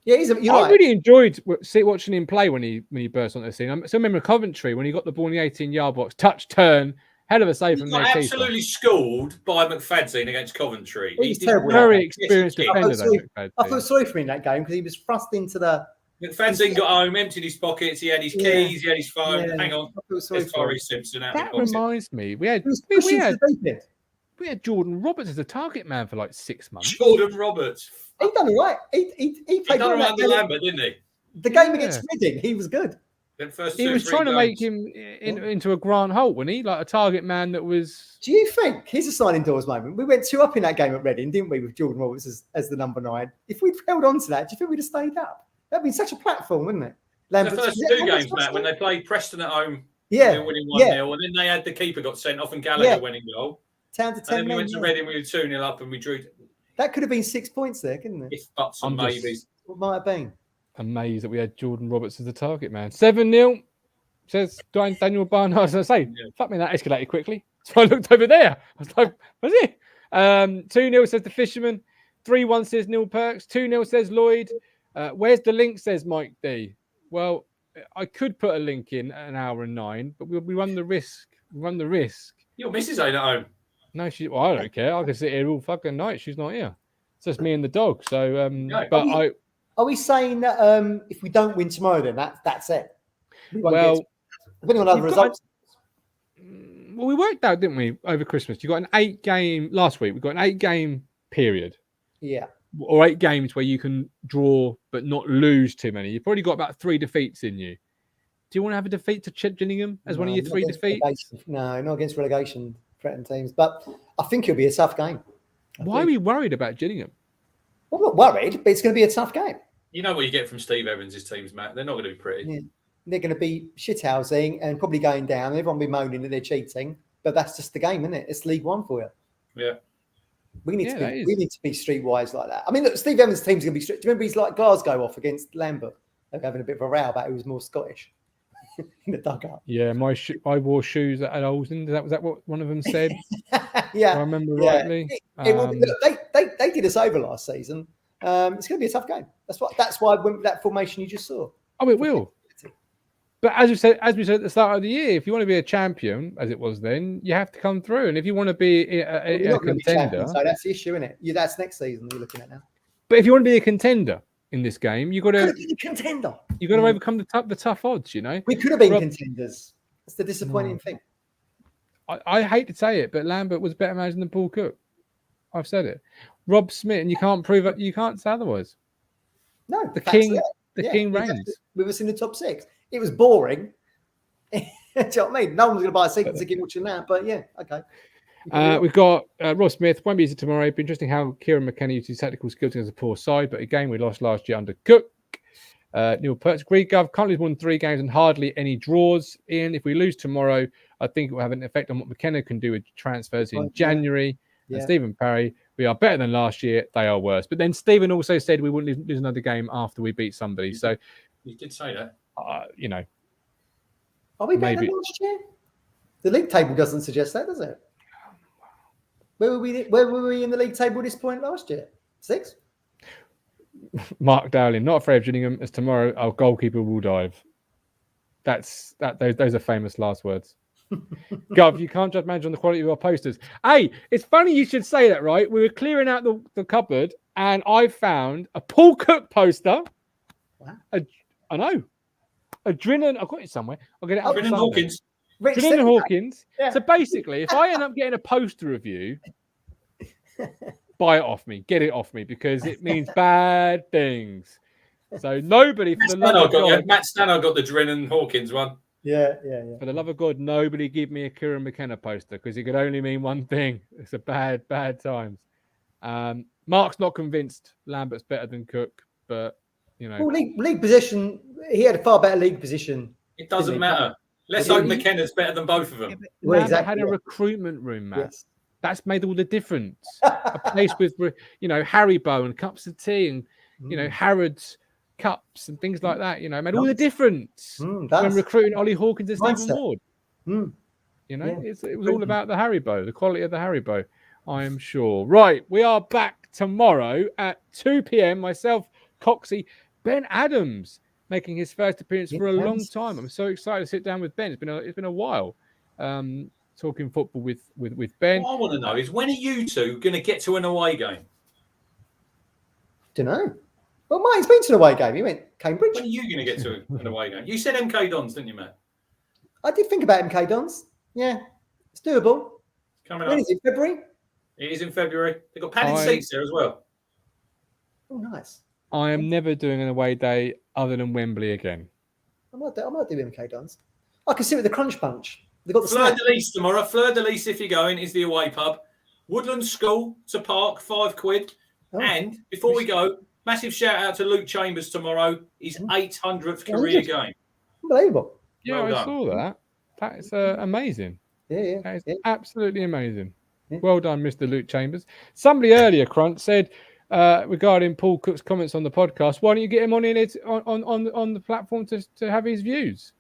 Yeah, I really enjoyed watching him play when he burst onto the scene. I still remember Coventry when he got the ball in the 18-yard box, touch, turn, hell of a save from their keeper. Absolutely schooled by McFadzean against Coventry. He's terrible. Very experienced defender. I felt sorry for him in that game because he was thrust into the. McFadzean got home, emptied his pockets. He had his keys. He had his phone. Yeah. Hang on, there's Tyrese Simpson out. That reminds me, we had Jordan Roberts as a target man for like 6 months. Jordan Roberts. He done all right. He played all right under Lambert, didn't he? The game against Reading, he was good. He was trying to make him into a Grant Holt, wasn't he? Like a target man that was. Do you think here's a sliding doors moment? We went 2 up in that game at Reading, didn't we, with Jordan Roberts as the number 9? If we'd held on to that, do you think we'd have stayed up? That'd been such a platform, wouldn't it? The first 2 games, Matt, when they played Preston at home, they were winning 1-0, and then they had the keeper got sent off and Gallagher winning goal. Down to 10 and then we went to Reading, we were 2-0 up and we drew. That could have been 6 points there, couldn't it? If buts and maybes. What might have been? Amazed that we had Jordan Roberts as the target man. 7-0. says Daniel Barnard. As I say, fuck me, that escalated quickly. So I looked over there. I was like, was it? 2-0 says the Fisherman. 3-1 says Neil Perks. 2-0 says Lloyd. Where's the link, says Mike D. Well, I could put a link in at 1:09, but we run the risk. Your missus ain't at home. No, well, I don't care. I can sit here all fucking night. She's not here. It's just me and the dog. So, but are we saying that if we don't win tomorrow, then that's it? Well, depending on other results. Well, we worked out, didn't we, over Christmas? You got an 8-game last week. We got an 8-game period. Yeah. Or 8 games where you can draw but not lose too many. You've probably got about 3 defeats in you. Do you want to have a defeat to Gillingham as one of your 3 defeats? No, not against relegation threatened teams. But I think it'll be a tough game. Why are we worried about Gillingham? Well, I'm not worried, but it's going to be a tough game. You know what you get from Steve Evans' teams, Matt. They're not going to be pretty. Yeah. They're going to be shithousing and probably going down. Everyone will be moaning that they're cheating, but that's just the game, isn't it? It's League One for you. Yeah. We need to be streetwise like that. I mean, look, Steve Evans' team's going to be street. Do you remember he's like Glasgow off against Lambert? They're having a bit of a row about who was more Scottish in the dugout. Yeah, I wore shoes that had holes in. Was that what one of them said? Yeah, I remember rightly. They did us over last season. It's going to be a tough game. That's why I went with that formation you just saw. Oh, it will. But as we said at the start of the year, if you want to be a champion, as it was then, you have to come through. And if you want to be a contender, so that's the issue, isn't it? That's next season you're looking at now. But if you want to be a contender in this game, you've got to be a contender. You've got to overcome the tough odds. You know, we could have been contenders. That's the disappointing thing. I hate to say it, but Lambert was a better manager than Paul Cook. I've said it. Rob Smith, and you can't prove it. You can't say otherwise. No, the king reigns. With us in the top 6. It was boring. Do you know what I mean? No one's going to buy a season ticket watching that, but yeah, okay. We've got Rob Smith. Won't be easy tomorrow. It'd be interesting how Kieran McKenna used his tactical skills against a poor side, but again, we lost last year under Cook. Neil Perks, Greek Gov, can't lose more than 3 games and hardly any draws. Ian, if we lose tomorrow, I think it will have an effect on what McKenna can do with transfers in January. Yeah. And Stephen Parry, we are better than last year. They are worse. But then Stephen also said we wouldn't lose another game after we beat somebody. So you did say that. You know. Are we better than last year? The league table doesn't suggest that, does it? Where were we in the league table at this point last year? 6? Mark Dowling, not afraid of Gillingham, as tomorrow our goalkeeper will dive. Those are famous last words. Gov, you can't judge manager on the quality of our posters. Hey, it's funny you should say that, right? We were clearing out the cupboard and I found a Paul Cook poster. Wow. I know. A Drinnan, I've got it somewhere. I'll get it out. Drinnan Hawkins. Drinnan Hawkins. Yeah. So basically, if I end up getting a poster of you, buy it off me. Get it off me because it means bad things. So nobody, for the love of God... Matt Stannard got the Drinnan Hawkins one. Yeah. For the love of God, nobody give me a Kieran McKenna poster because it could only mean one thing. It's a bad times. Mark's not convinced Lambert's better than Cook, but, you know... Well, league position, he had a far better league position. It doesn't matter. Let's hope McKenna's better than both of them. Yeah, Lambert had a recruitment room, Matt. Yes. That's made all the difference. A place with, Haribo and cups of tea and, Harrods cups and things like that, made all the difference when recruiting Ollie Hawkins and Stephen Ward. It was all about the Haribo, the quality of the Haribo, I am sure. Right, we are back tomorrow at 2 p.m. Myself, Coxie, Ben Adams making his first appearance for a long time. I'm so excited to sit down with Ben. It's been a while talking football with Ben. What I want to know is when are you two going to get to an away game? Don't know. Well, Martin's been to an away game. He went Cambridge. When are you going to get to an away game? You said MK Dons, didn't you, Matt? I did think about MK Dons. Yeah, it's doable. Coming when up. Is it February? It is in February. They've got padded seats there as well. Oh, nice. I am never doing an away day other than Wembley again. I might do MK Dons. I can sit with the Crunch Bunch. They've got the Fleur de Lis tomorrow. Fleur de Lis, if you're going, is the away pub. Woodland School to Park, £5. Oh. And before we go, massive shout out to Luke Chambers tomorrow. His 800th career game. Unbelievable. Yeah, I saw that. That is amazing. Yeah. That is absolutely amazing. Yeah. Well done, Mr. Luke Chambers. Somebody earlier, Crunch, said regarding Paul Cook's comments on the podcast, why don't you get him on the platform to have his views?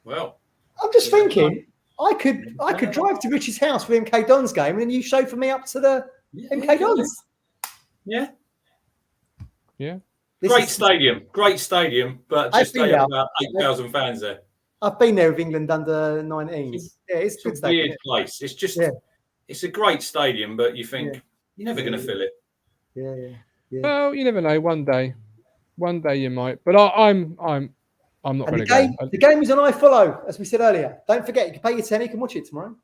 Well, I'm just thinking, I could drive to Rich's house for the MK Dons game, and then you chauffeur me up to the MK Dons. Yeah. Yeah. Great stadium, but just they have about 8,000 fans there. I've been there with England under 19s. Yeah, it's a good stadium. Weird place. It's just, it's a great stadium, but you think you're never going to fill it. Yeah. Well, you never know. One day you might. But I'm not going to go. The game is on iFollow, as we said earlier. Don't forget, you can pay your £10, you can watch it tomorrow.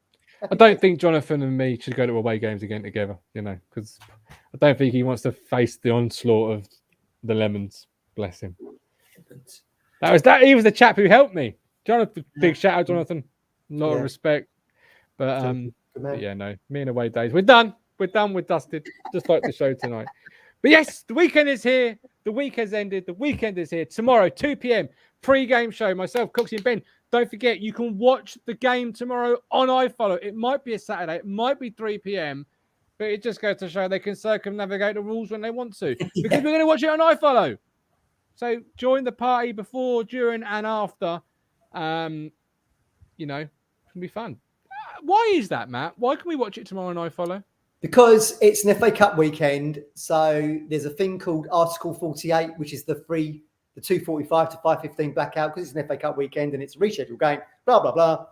I don't think Jonathan and me should go to away games again together, because I don't think he wants to face the onslaught of the Lemons. Bless him. He was the chap who helped me. Jonathan, big shout out, Jonathan. A lot of respect. But yeah, no, me and away days. We're done. We're dusted. Just like the show tonight. But yes, the weekend is here. The week has ended. The weekend is here. Tomorrow, 2 p.m. pre-game show. Myself, Coxie and Ben. Don't forget, you can watch the game tomorrow on iFollow. It might be a Saturday. It might be 3 p.m. But it just goes to show they can circumnavigate the rules when they want to. Because we're going to watch it on iFollow. So join the party before, during, and after. It's going to be fun. Why is that, Matt? Why can we watch it tomorrow on iFollow? Because it's an FA Cup weekend. So there's a thing called Article 48, which is the 2:45 to 5:15 blackout, because it's an FA Cup weekend and it's a rescheduled game, blah, blah, blah.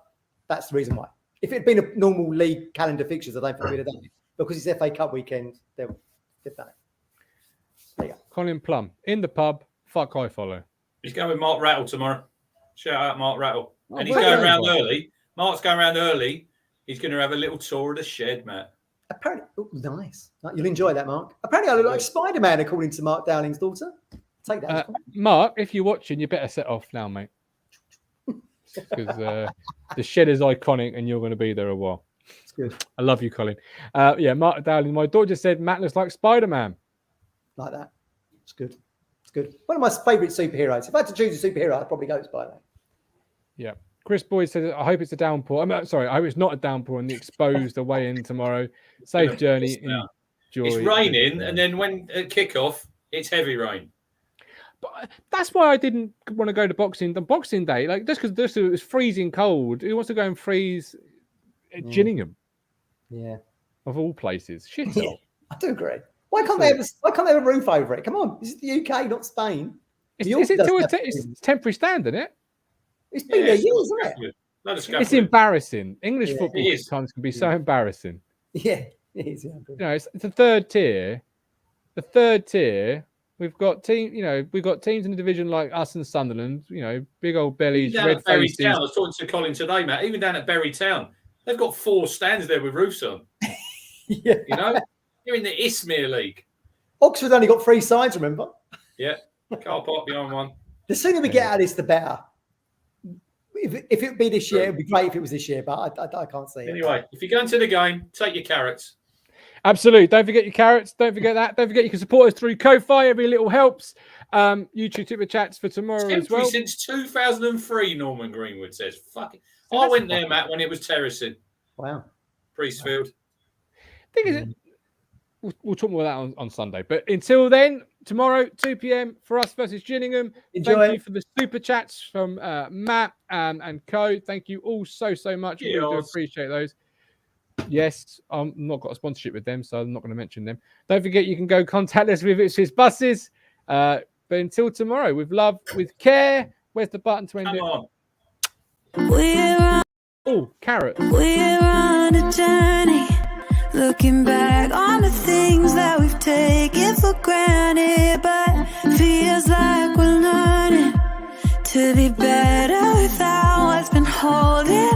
That's the reason why. If it had been a normal league calendar fixtures, I don't think we'd have done it. Because it's FA Cup weekend, they've done it. There you go. Colin Plum, in the pub, fuck iFollow. He's going with Mark Rattle tomorrow. Shout out Mark Rattle. And he's going around early. Mark's going around early. He's going to have a little tour of the shed, Matt. Apparently, nice. You'll enjoy that, Mark. Apparently, I look like Spider-Man, according to Mark Dowling's daughter. Take that. Mark, if you're watching, you better set off now, mate. Because the shed is iconic and you're going to be there a while. It's good. I love you, Colin. Mark Dowling, my daughter just said Matt looks like Spider-Man. Like that. It's good. It's good. One of my favourite superheroes. If I had to choose a superhero, I'd probably go Spider-Man. Yeah. Chris Boyd says, I hope it's a downpour. I hope it's not a downpour and the exposed away in tomorrow. Safe journey. Enjoy. It's raining, and then when at kickoff, it's heavy rain. But that's why I didn't want to go to Boxing Day. Like, just because it was freezing cold. Who wants to go and freeze at Gillingham? Yeah. Of all places. Shit. Yeah, I do agree. Why can't they have a roof over it? Come on. This is the UK, not Spain. It's temporary stand, isn't it? It's been there years, isn't it? It's embarrassing. English football sometimes can be so embarrassing. Yeah, it is. Yeah. It's the third tier. The third tier, we've got teams in the division like us and Sunderland, big old bellies, red faces. I was talking to Colin today, Matt. Even down at Bury Town, they've got 4 stands there with roofs on. Yeah. You're in the Ismir League. Oxford only got 3 sides, remember? Yeah. Car park behind one. The sooner we get out of this, the better. If it be this year, it'd be great if it was this year, but I can't see it. Anyway, if you're going to the game, take your carrots. Absolutely. Don't forget your carrots. Don't forget that. Don't forget you can support us through Ko-Fi. Every little helps. YouTube Super Chats for tomorrow as well. Since 2003, Norman Greenwood says. Fuck it. I went there, Matt, when it was terracing. Wow. Priestfield. Thing is, we'll talk more about that on Sunday. But until then, tomorrow, 2 p.m. for us versus Gillingham. Thank you for the super chats from Matt and Co. Thank you all so much. We really do appreciate those. Yes, I've not got a sponsorship with them, so I'm not going to mention them. Don't forget, you can go contact us with Ipswich Buses. But until tomorrow, with love, with care. Where's the button to end it? Oh, carrot. We're on a journey, looking back on the things that we've taken for granted, but feels like we're learning to be better without what's been holding